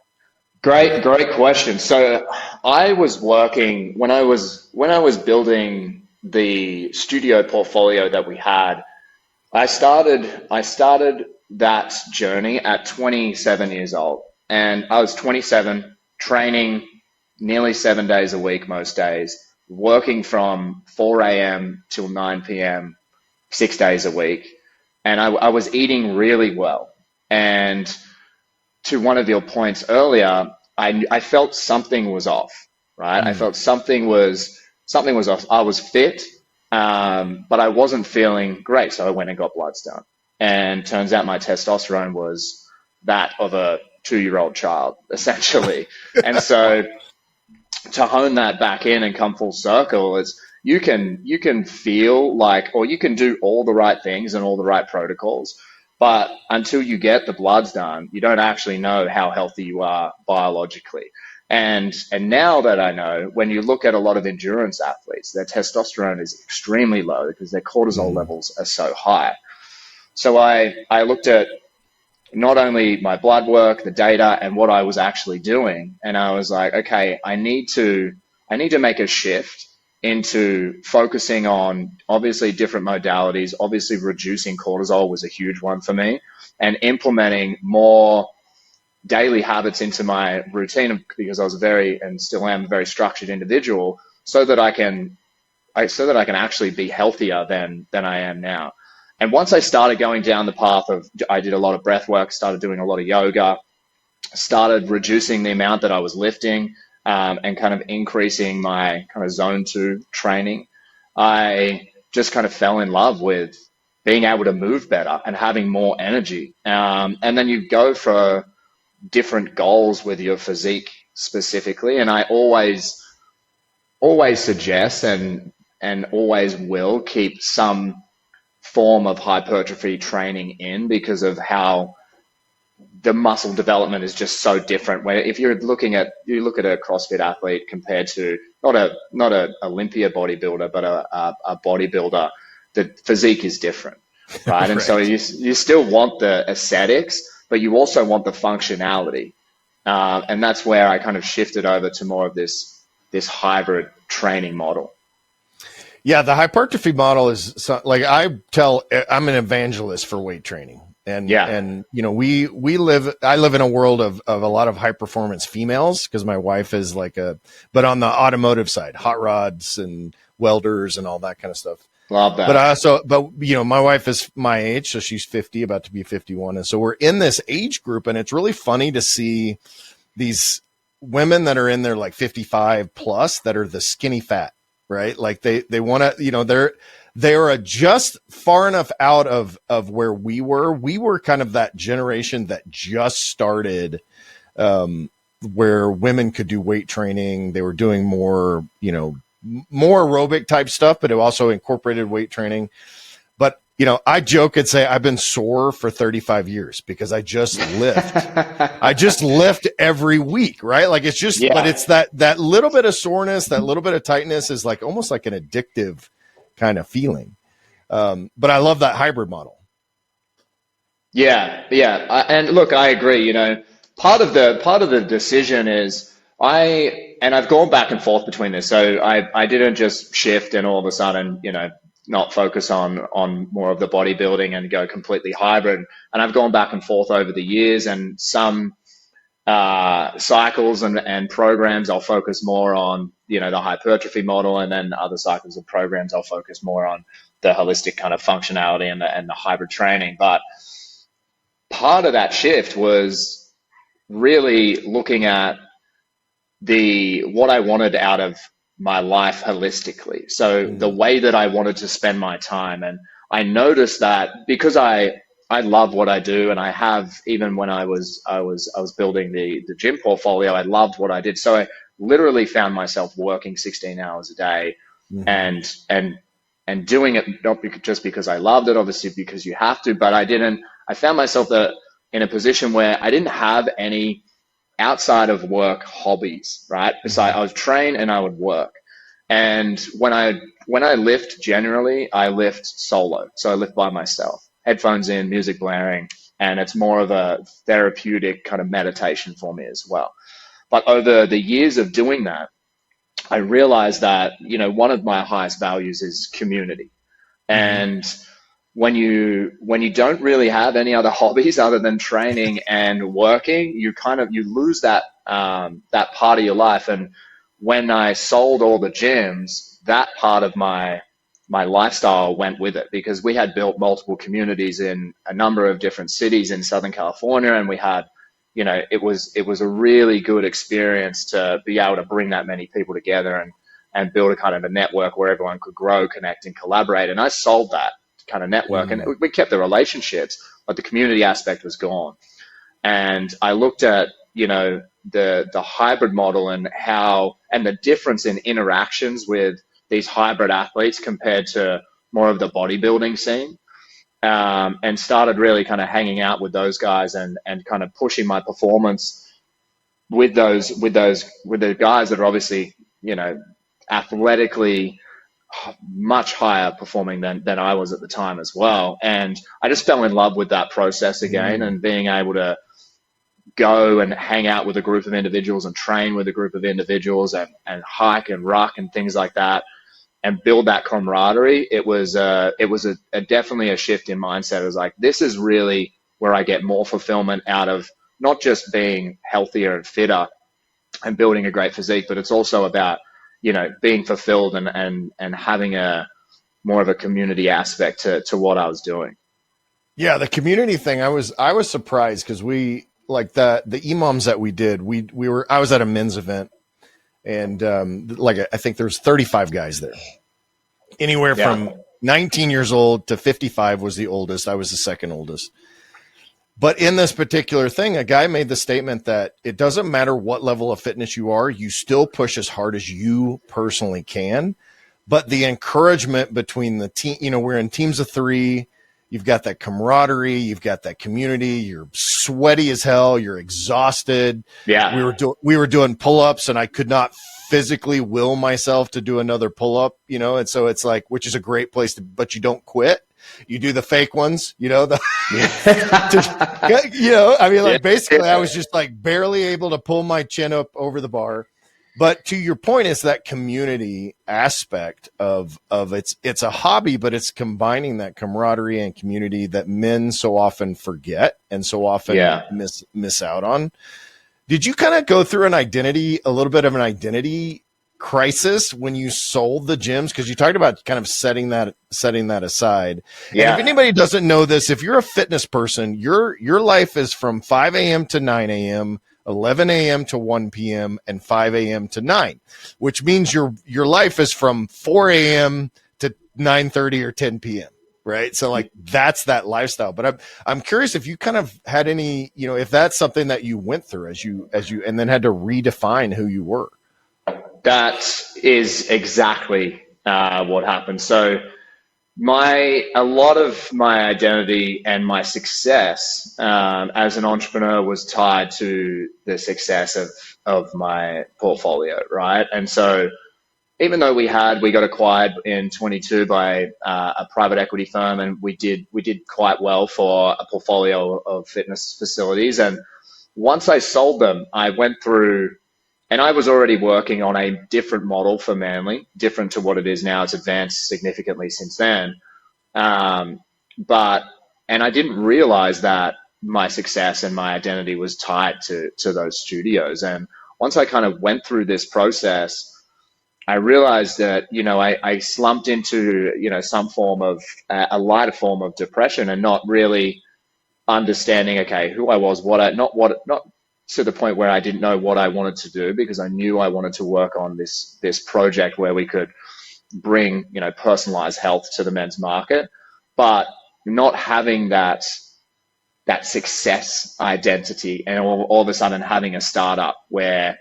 Great question. So I was working when I was building the studio portfolio that we had. I started that journey at 27 years old, and I was 27, training nearly 7 days a week, most days, working from 4 a.m. till 9 p.m., 6 days a week. And I was eating really well. And to one of your points earlier, I felt something was off, right? I Mm. felt something was off. I was fit, but I wasn't feeling great, so I went and got bloods done. And turns out my testosterone was that of a 2-year-old child, essentially. And so to hone that back in and come full circle, is you can feel like, or you can do all the right things and all the right protocols, but until you get the bloods done, you don't actually know how healthy you are biologically. And now that I know, when you look at a lot of endurance athletes, their testosterone is extremely low because their cortisol Mm. levels are so high. So I looked at not only my blood work, the data, and what I was actually doing. And I was like, okay, I need to make a shift into focusing on obviously different modalities. Obviously, reducing cortisol was a huge one for me, and implementing more daily habits into my routine because I was and still am a very structured individual, so that I can actually be healthier than I am now. And once I started going down the path of, I did a lot of breath work, started doing a lot of yoga, started reducing the amount that I was lifting, and kind of increasing my kind of zone 2 training, I just kind of fell in love with being able to move better and having more energy. And then you go for different goals with your physique specifically. And I always suggest and always will keep some form of hypertrophy training in, because of how the muscle development is just so different. Where if you look at a CrossFit athlete compared to not a Olympia bodybuilder, but a bodybuilder, the physique is different, right? And so Right. you still want the aesthetics, but you also want the functionality. And that's where I kind of shifted over to more of this hybrid training model. Yeah, the hypertrophy model is like I'm an evangelist for weight training. Yeah, And I live in a world of a lot of high performance females because my wife is but on the automotive side, hot rods and welders and all that kind of stuff. love But that. my wife is my age, so she's 50, about to be 51. And so we're in this age group, and it's really funny to see these women that are in there like 55 plus that are the skinny fat, right? Like they want to, they're just far enough out of where we were. We were kind of that generation that just started, where women could do weight training. They were doing more, more aerobic type stuff, but it also incorporated weight training. But, I joke and say I've been sore for 35 years because I just lift. I just lift every week, right? Like but Yeah. it's that little bit of soreness, that little bit of tightness is like almost like an addictive kind of feeling. But I love that hybrid model. Yeah, yeah, and look, I agree. Part of the decision is I've gone back and forth between this. So I didn't just shift and all of a sudden, not focus on more of the bodybuilding and go completely hybrid. And I've gone back and forth over the years, and some cycles and programs I'll focus more on, the hypertrophy model, and then other cycles of programs I'll focus more on the holistic kind of functionality and the hybrid training. But part of that shift was really looking at what I wanted out of my life holistically. So the Mm-hmm. way that I wanted to spend my time. And I noticed that because I love what I do, and I have, even when I was building the gym portfolio, I loved what I did. So I literally found myself working 16 hours a day, Mm-hmm. and doing it not just because I loved it, obviously because you have to, but I found myself in a position where I didn't have any outside of work hobbies, right? Besides, I Mm-hmm. was train and I would work. And when I lift, generally, I lift solo. So I lift by myself, headphones in, music blaring, and it's more of a therapeutic kind of meditation for me as well. But over the years of doing that, I realized that, one of my highest values is community. Mm-hmm. And when you don't really have any other hobbies other than training and working, you lose that part of your life. And when I sold all the gyms, that part of my lifestyle went with it, because we had built multiple communities in a number of different cities in Southern California, and we had it was a really good experience to be able to bring that many people together and build a kind of a network where everyone could grow, connect, and collaborate. And I sold that kind of network, and we kept the relationships, but the community aspect was gone. And I looked at, the hybrid model and the difference in interactions with these hybrid athletes compared to more of the bodybuilding scene. And started really kind of hanging out with those guys and kind of pushing my performance with the guys that are obviously, athletically much higher performing than I was at the time as well. And I just fell in love with that process again, and being able to go and hang out with a group of individuals and train with a group of individuals and hike and ruck and things like that, and build that camaraderie. It was definitely a shift in mindset. It was like, this is really where I get more fulfillment out of not just being healthier and fitter and building a great physique, but it's also about, being fulfilled and having a more of a community aspect to what I was doing. Yeah, the community thing, I was surprised because we, like the imams that we did, I was at a men's event, and I think there's 35 guys there. Anywhere from 19 years old to 55 was the oldest. I was the second oldest. But in this particular thing, a guy made the statement that it doesn't matter what level of fitness you are, you still push as hard as you personally can. But the encouragement between the team, we're in teams of 3. You've got that camaraderie. You've got that community. You're sweaty as hell. You're exhausted. Yeah. We were doing pull-ups, and I could not physically will myself to do another pull-up, and so it's like, which is a great place but you don't quit. You do the fake ones, basically I was just like barely able to pull my chin up over the bar. But to your point, it's that community aspect of it's a hobby, but it's combining that camaraderie and community that men so often forget and so often miss out on. Did you kind of go through a little bit of an identity crisis when you sold the gyms? Because you talked about kind of setting that aside. Yeah. And if anybody doesn't know this, if you're a fitness person, your life is from 5 a.m. to 9 a.m., 11 a.m. to 1 p.m., and 5 a.m. to 9, which means your life is from 4 a.m. to 9:30 or 10 p.m. Right. So like that's that lifestyle. But I'm curious if you kind of had any, if that's something that you went through as you and then had to redefine who you were. That is exactly what happened. So a lot of my identity and my success as an entrepreneur was tied to the success of my portfolio, right? And so even though we got acquired in 22 by a private equity firm, and we did quite well for a portfolio of fitness facilities. And once I sold them, I went through, and I was already working on a different model for Manly, different to what it is now. It's advanced significantly since then. And I didn't realize that my success and my identity was tied to those studios. And once I kind of went through this process, I realized that, I slumped into, some form of a lighter form of depression, and not really understanding, okay, who I was, not to the point where I didn't know what I wanted to do, because I knew I wanted to work on this project where we could bring, personalized health to the men's market, but not having that success identity, and all of a sudden having a startup where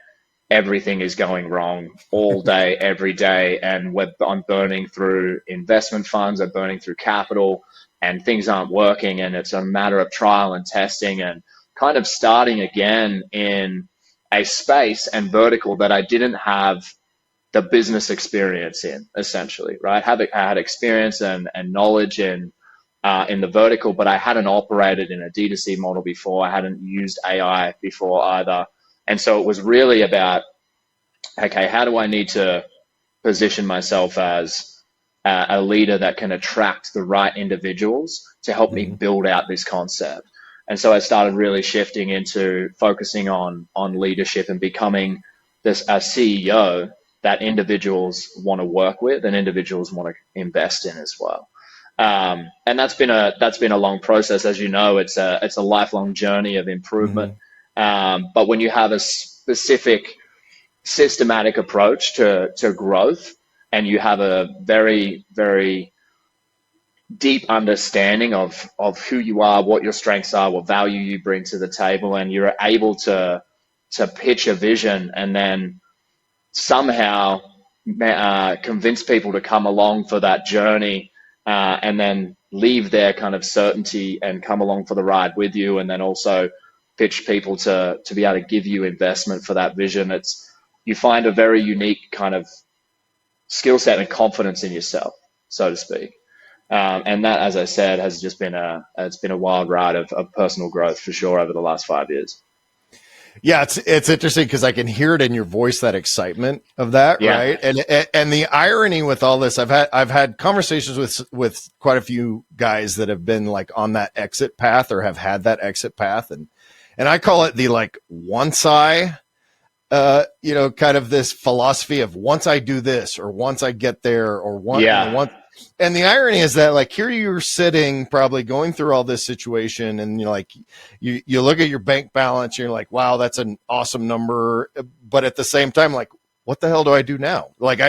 everything is going wrong all day, every day, and I'm burning through investment funds, I'm burning through capital, and things aren't working, and it's a matter of trial and testing and kind of starting again in a space and vertical that I didn't have the business experience in, essentially, right? I had experience and knowledge in the vertical, but I hadn't operated in a D2C model before. I hadn't used AI before either. And so it was really about, okay, how do I need to position myself as a leader that can attract the right individuals to help me build out this concept? And so I started really shifting into focusing on leadership and becoming a CEO that individuals want to work with and individuals want to invest in as well. And that's been a long process. As you know, it's a lifelong journey of improvement. But when you have a specific systematic approach to growth, and you have a very, very deep understanding of who you are, what your strengths are, what value you bring to the table, and you're able to pitch a vision and then somehow convince people to come along for that journey, and then leave their kind of certainty and come along for the ride with you, and then also pitch people to be able to give you investment for that vision. You find a very unique kind of skill set and confidence in yourself, so to speak. And that, as I said, has just been it's been a wild ride of personal growth for sure over the last 5 years. Yeah, it's interesting because I can hear it in your voice, that excitement of that, Yeah. right? And the irony with all this, I've had conversations with quite a few guys that have been like on that exit path or have had that exit path, and I call it the like once I kind of this philosophy of once I do this or once I get there or once. And the irony is that like here you're sitting probably going through all this situation, and you're like you look at your bank balance, and you're like, wow, that's an awesome number, but at the same time, like, what the hell do I do now? Like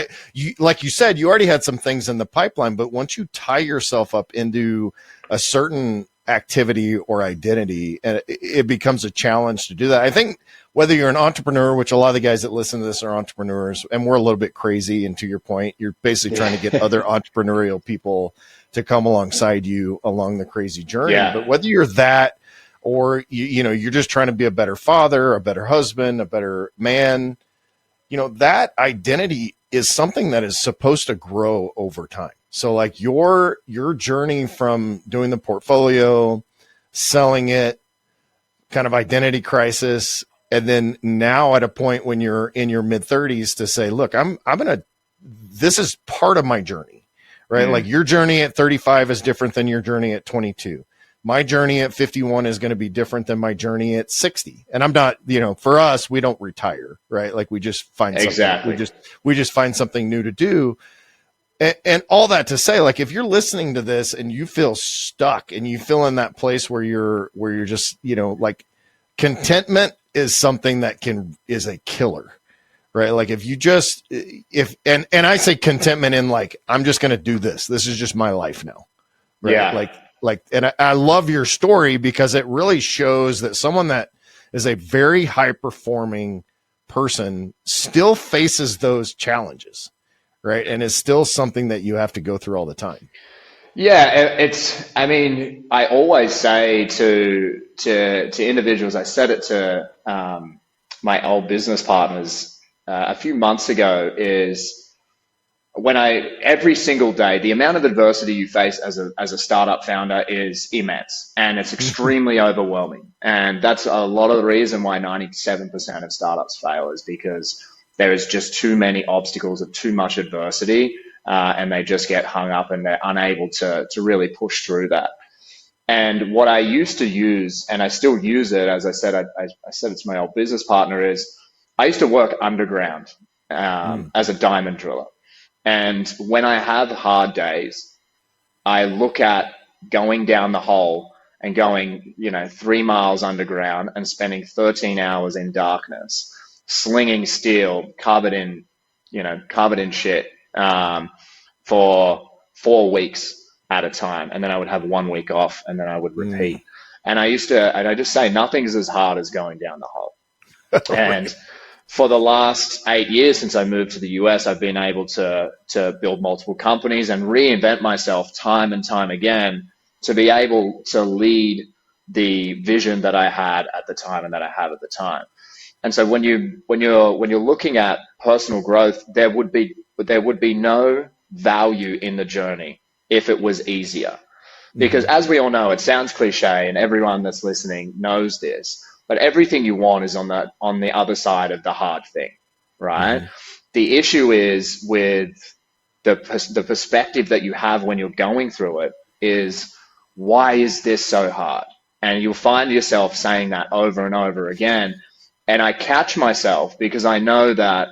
like you said, you already had some things in the pipeline, but once you tie yourself up into a certain activity or identity, and it becomes a challenge to do that. I think whether you're an entrepreneur, which a lot of the guys that listen to this are entrepreneurs, and we're a little bit crazy, and to your point, you're basically trying to get other entrepreneurial people to come alongside you along the crazy journey. Yeah. But whether you're that, or you're just trying to be a better father, a better husband, a better man, that identity is something that is supposed to grow over time. So like your journey from doing the portfolio, selling it, kind of identity crisis, and then now at a point when you're in your mid 30s to say, look, this is part of my journey, right? Mm. Like your journey at 35 is different than your journey at 22. My journey at 51 is going to be different than my journey at 60. And I'm not, for us, we don't retire, right? Like we just find something, Exactly. we just find something new to do. And all that to say, like, if you're listening to this and you feel stuck and you feel in that place where you're just, like, contentment is something that is a killer, right? Like if you just, and I say contentment in like, I'm just going to do this. This is just my life now. Right? Yeah. And I love your story because it really shows that someone that is a very high performing person still faces those challenges. Right. And it's still something that you have to go through all the time. Yeah, I always say to individuals, I said it to my old business partners a few months ago, is every single day, the amount of adversity you face as a startup founder is immense, and it's extremely overwhelming. And that's a lot of the reason why 97% of startups fail, is because there is just too many obstacles of too much adversity, and they just get hung up and they're unable to really push through that. And what I used to use, and I still use it, as I said, I said it to my old business partner, is I used to work underground as a diamond driller. And when I have hard days, I look at going down the hole and going, 3 miles underground and spending 13 hours in darkness, slinging steel covered in shit, for 4 weeks at a time. And then I would have 1 week off, and then I would repeat. And I just say, nothing's as hard as going down the hole. And for the last 8 years since I moved to the US, I've been able to build multiple companies and reinvent myself time and time again to be able to lead the vision that I had at the time and that I have at the time. And so when you're looking at personal growth, there would be no value in the journey if it was easier. Because as we all know, it sounds cliche, and everyone that's listening knows this, but everything you want is on the other side of the hard thing, right? The issue is with the perspective that you have when you're going through it is, why is this so hard? And you'll find yourself saying that over and over again. And I catch myself because I know that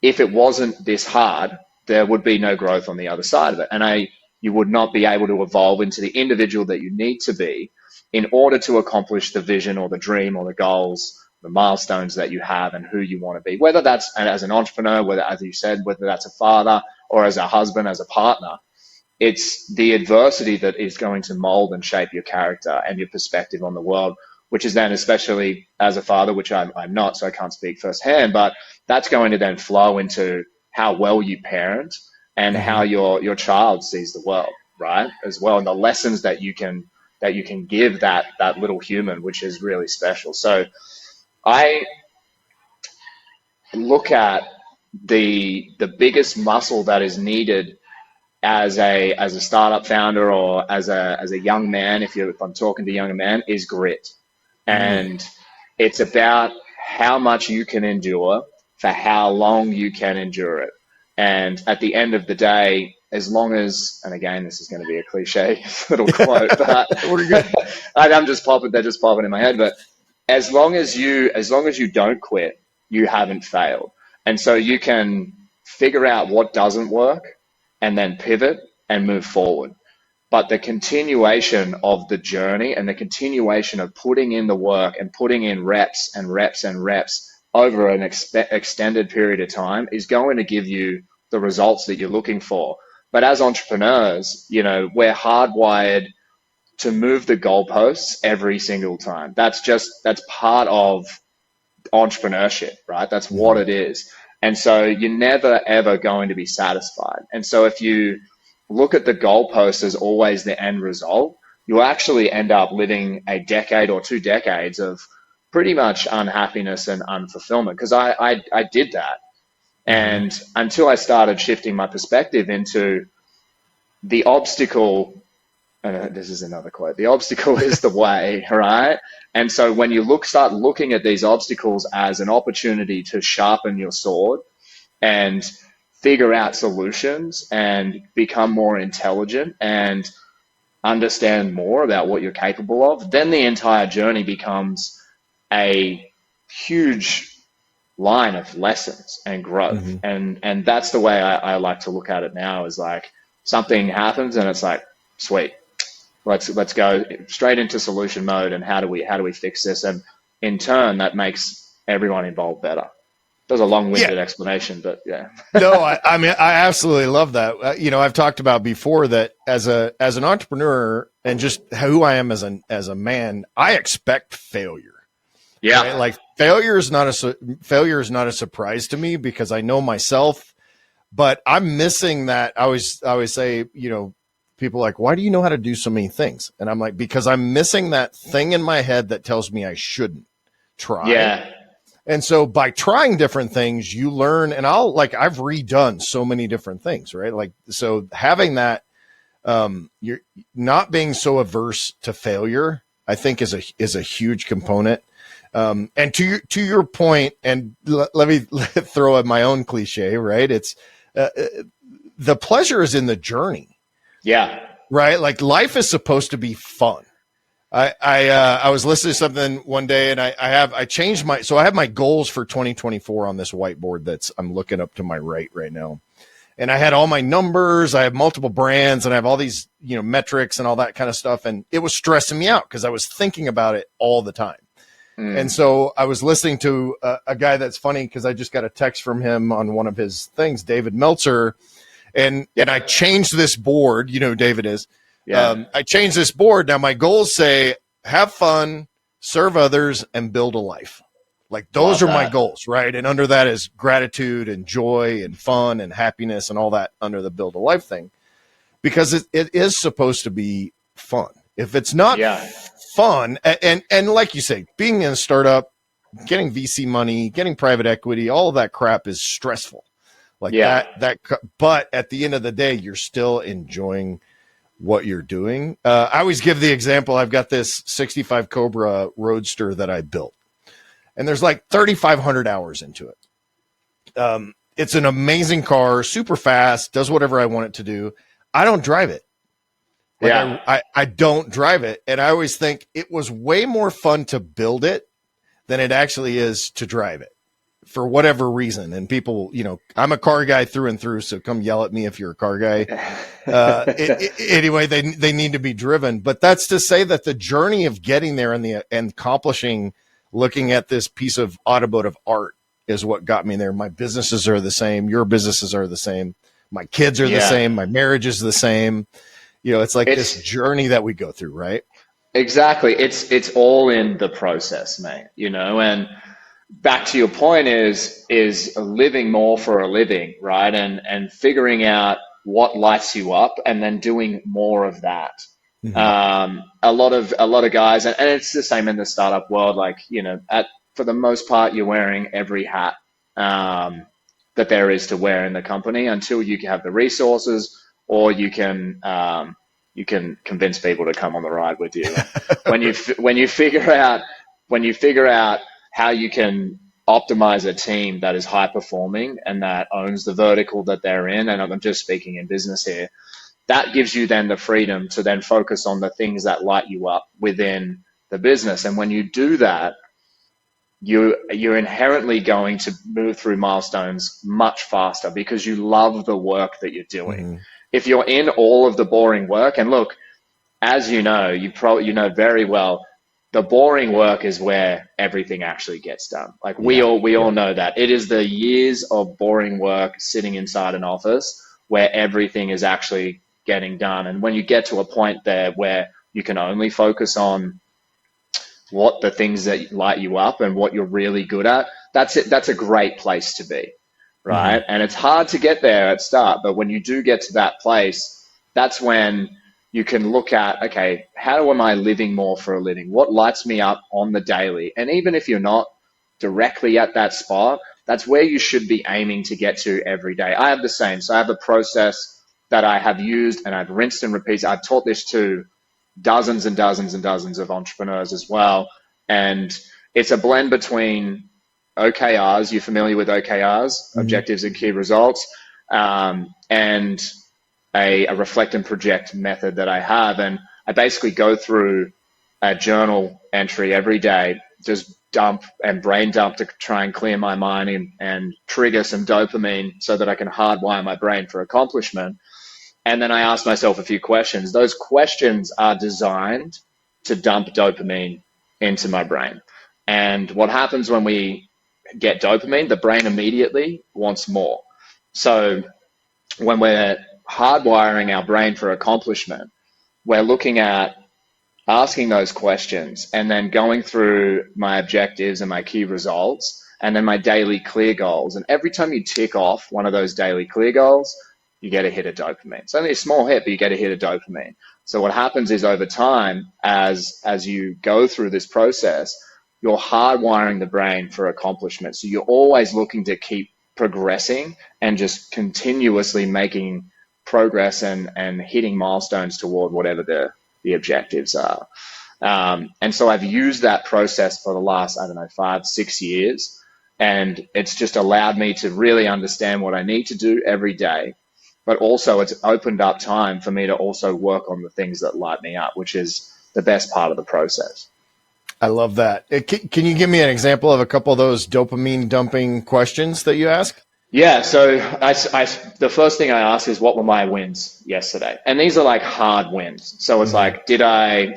if it wasn't this hard, there would be no growth on the other side of it. And you would not be able to evolve into the individual that you need to be in order to accomplish the vision or the dream or the goals the milestones that you have and who you want to be, whether that's as an entrepreneur, whether, as you said, whether that's a father or as a husband, as a partner. It's the adversity that is going to mold and shape your character and your perspective on the world, which is then, especially as a father, which I'm not, so I can't speak firsthand, but that's going to then flow into how well you parent and how your child sees the world, right? As well, and the lessons that you can give that little human, which is really special. So I look at the biggest muscle that is needed as a startup founder or as a young man, if I'm talking to younger man, is grit. And it's about how much you can endure for how long you can endure it. And at the end of the day, as long as, and again, this is going to be a cliche little quote, but they're just popping in my head. But as long as you don't quit, you haven't failed. And so you can figure out what doesn't work and then pivot and move forward. But the continuation of the journey and the continuation of putting in the work and putting in reps and reps and reps over an extended period of time is going to give you the results that you're looking for. But as entrepreneurs, we're hardwired to move the goalposts every single time. That's part of entrepreneurship, right? That's what it is. And so you're never, ever going to be satisfied. And so if you look at the goalpost as always the end result, you'll actually end up living a decade or 2 decades of pretty much unhappiness and unfulfillment. Because I did that. And until I started shifting my perspective into the obstacle, this is another quote, the obstacle is the way, right? And so when you start looking at these obstacles as an opportunity to sharpen your sword and figure out solutions and become more intelligent and understand more about what you're capable of, then the entire journey becomes a huge line of lessons and growth. And that's the way I like to look at it now, is like something happens and it's like, sweet, let's go straight into solution mode. And how do we fix this? And in turn, that makes everyone involved better. That was a long-winded explanation, but yeah. No, I mean, I absolutely love that. I've talked about before that as an entrepreneur and just who I am as a man, I expect failure. Yeah. Right? Like failure is not a surprise to me because I know myself, but I'm missing that. I always say, people are like, why do you know how to do so many things? And I'm like, because I'm missing that thing in my head that tells me I shouldn't try. Yeah. And so by trying different things, you learn, and I've redone so many different things, right? Like, so having that, you're not being so averse to failure, I think is a huge component. And to your point, and let me throw in my own cliche, right? It's, the pleasure is in the journey. Yeah. Right. Like life is supposed to be fun. I was listening to something one day and I changed so I have my goals for 2024 on this whiteboard I'm looking up to my right now. And I had all my numbers, I have multiple brands, and I have all these, metrics and all that kind of stuff. And it was stressing me out because I was thinking about it all the time. And so I was listening to a guy that's funny because I just got a text from him on one of his things, David Meltzer. And I changed this board, David is. Yeah. I changed this board. Now my goals say have fun, serve others, and build a life. Like those are my goals, right? And under that is gratitude and joy and fun and happiness and all that under the build a life thing. Because it is supposed to be fun. If it's not fun, and like you say, being in a startup, getting VC money, getting private equity, all of that crap is stressful. Like but at the end of the day, you're still enjoying what you're doing. I always give the example. I've got this 65 Cobra Roadster that I built, and there's like 3,500 hours into it. It's an amazing car, super fast, does whatever I want it to do. I don't drive it. I don't drive it. And I always think it was way more fun to build it than it actually is to drive it for whatever reason. And people, I'm a car guy through and through, so come yell at me if you're a car guy. Anyway, they need to be driven. But that's to say that the journey of getting there and accomplishing looking at this piece of automotive art is what got me there. My businesses are the same. Your businesses are the same. My kids are the same. My marriage is the same. It's like this journey that we go through, right? Exactly. It's all in the process, mate, and back to your point is living more for a living, right? And figuring out what lights you up and then doing more of that. A lot of guys, and it's the same in the startup world, like, for the most part, you're wearing every hat that there is to wear in the company until you have the resources, or you can convince people to come on the ride with you. when you figure out how you can optimize a team that is high performing and that owns the vertical that they're in, and I'm just speaking in business here, that gives you then the freedom to then focus on the things that light you up within the business. And when you do that, you're inherently going to move through milestones much faster because you love the work that you're doing. If you're in all of the boring work, and look, as you know, you know very well, the boring work is where everything actually gets done. Like we all know that. It is the years of boring work sitting inside an office where everything is actually getting done. And when you get to a point there where you can only focus on what the things that light you up and what you're really good at, that's it. That's a great place to be, right? And it's hard to get there at start, but when you do get to that place, that's when you can look at, okay, how am I living more for a living? What lights me up on the daily? And even if you're not directly at that spot, that's where you should be aiming to get to every day. I have the same. So I have a process that I have used and I've rinsed and repeated. I've taught this to dozens and dozens and dozens of entrepreneurs as well. And it's a blend between OKRs. You're familiar with OKRs, objectives and key results, and a reflect and project method that I have. And I basically go through a journal entry every day, just dump and brain dump to try and clear my mind and trigger some dopamine so that I can hardwire my brain for accomplishment. And then I ask myself a few questions. Those questions are designed to dump dopamine into my brain. And what happens when we get dopamine, the brain immediately wants more. So when we're hardwiring our brain for accomplishment, we're looking at asking those questions and then going through my objectives and my key results and then my daily clear goals. And every time you tick off one of those daily clear goals, you get a hit of dopamine. It's only a small hit, but you get a hit of dopamine. So what happens is over time, as you go through this process, you're hardwiring the brain for accomplishment. So you're always looking to keep progressing and just continuously making progress and hitting milestones toward whatever the objectives are. And so I've used that process for the last, 5-6 years. And it's just allowed me to really understand what I need to do every day. But also it's opened up time for me to also work on the things that light me up, which is the best part of the process. I love that. Can you give me an example of a couple of those dopamine dumping questions that you ask? Yeah, so the first thing I ask is, what were my wins yesterday? And these are like hard wins. So it's like, did I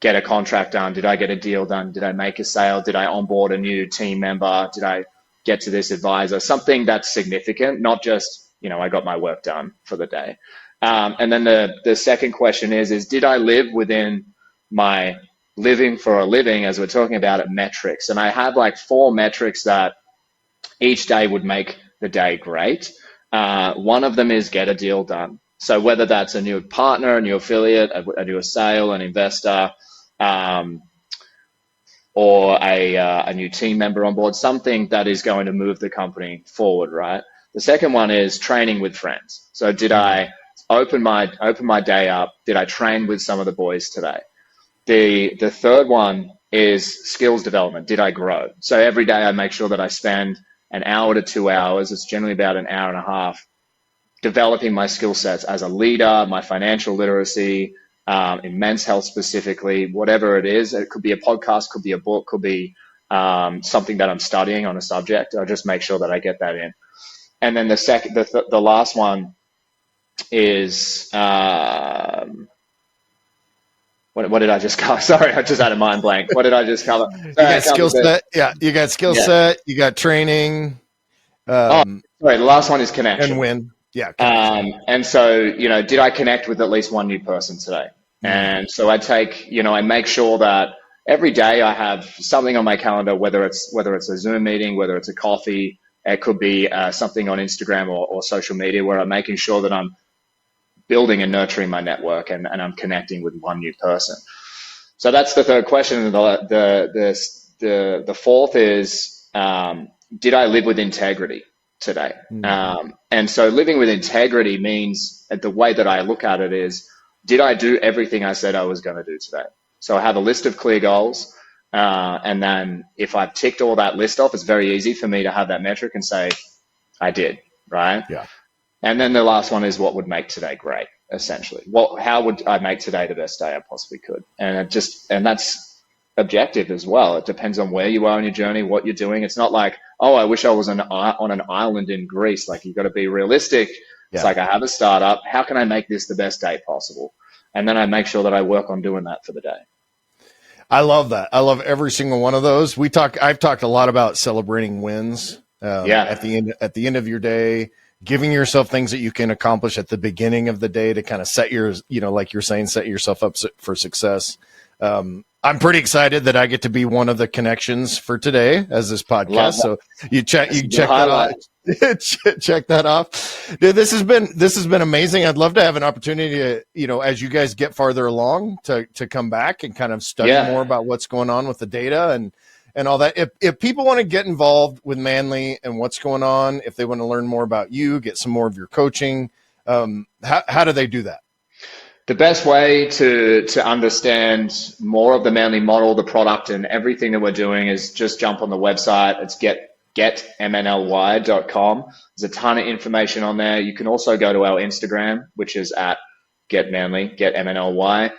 get a contract done? Did I get a deal done? Did I make a sale? Did I onboard a new team member? Did I get to this advisor? Something that's significant, not just, I got my work done for the day. And then the second question is did I live within my living for a living, as we're talking about it, metrics? And I have like 4 metrics that each day would make the day great. One of them is get a deal done. So whether that's a new partner, a new affiliate, a new sale, an investor, or a new team member on board, something that is going to move the company forward, right? The second one is training with friends. So did I open my day up? Did I train with some of the boys today? The third one is skills development. Did I grow? So every day I make sure that I spend an hour to 2 hours. It's generally about an hour and a half developing my skill sets as a leader, my financial literacy, in men's health specifically, whatever it is. It could be a podcast, could be a book, could be something that I'm studying on a subject. I just make sure that I get that in. And then the last one is, what what did I just cover? Sorry, I just had a mind blank. What did I just cover? You got skill set. Yeah, you got skill set. You got training. Sorry, the last one is connection. And win. Yeah. And so, did I connect with at least one new person today? And so I make sure that every day I have something on my calendar, whether it's a Zoom meeting, whether it's a coffee, it could be something on Instagram or social media, where I'm making sure that I'm building and nurturing my network and I'm connecting with one new person. So that's the third question. The fourth is, did I live with integrity today? And so living with integrity means, the way that I look at it is, did I do everything I said I was going to do today? So I have a list of clear goals. And then if I've ticked all that list off, it's very easy for me to have that metric and say, I did, right? Yeah. And then the last one is, what would make today great, essentially. How would I make today the best day I possibly could? And that's objective as well. It depends on where you are in your journey, what you're doing. It's not like, oh, I wish I was on an island in Greece. Like, you've got to be realistic. It's like, I have a startup. How can I make this the best day possible? And then I make sure that I work on doing that for the day. I love that. I love every single one of those. I've talked a lot about celebrating wins. At the end of your day, giving yourself things that you can accomplish at the beginning of the day to kind of set like you're saying, set yourself up for success. I'm pretty excited that I get to be one of the connections for today as this podcast. So you check that off. Check that off. Dude, this has been amazing. I'd love to have an opportunity to, as you guys get farther along, to come back and kind of study more about what's going on with the data and all that. If people want to get involved with MNLY and what's going on, if they want to learn more about you, get some more of your coaching, how do they do that? The best way to understand more of the MNLY model, the product, and everything that we're doing is just jump on the website. It's getmnly.com. There's a ton of information on there. You can also go to our Instagram, which is at getMNLY, getMNLY.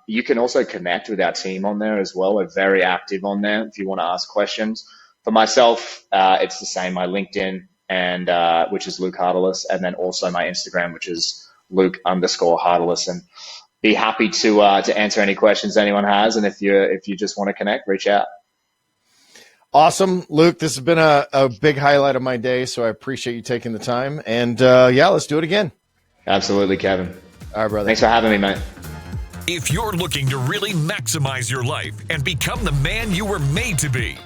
You can also connect with our team on there as well. We're very active on there if you want to ask questions. For myself, it's the same, my LinkedIn, and which is Luke Hartelust, and then also my Instagram, which is Luke_Hartelust, and be happy to answer any questions anyone has. And if you just want to connect, reach out. Awesome, Luke. This has been a big highlight of my day, so I appreciate you taking the time. And let's do it again. Absolutely, Kevin. All right, brother. Thanks for having me, mate. If you're looking to really maximize your life and become the man you were made to be,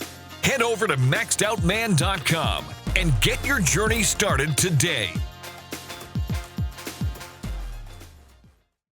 head over to maxedoutman.com and get your journey started today.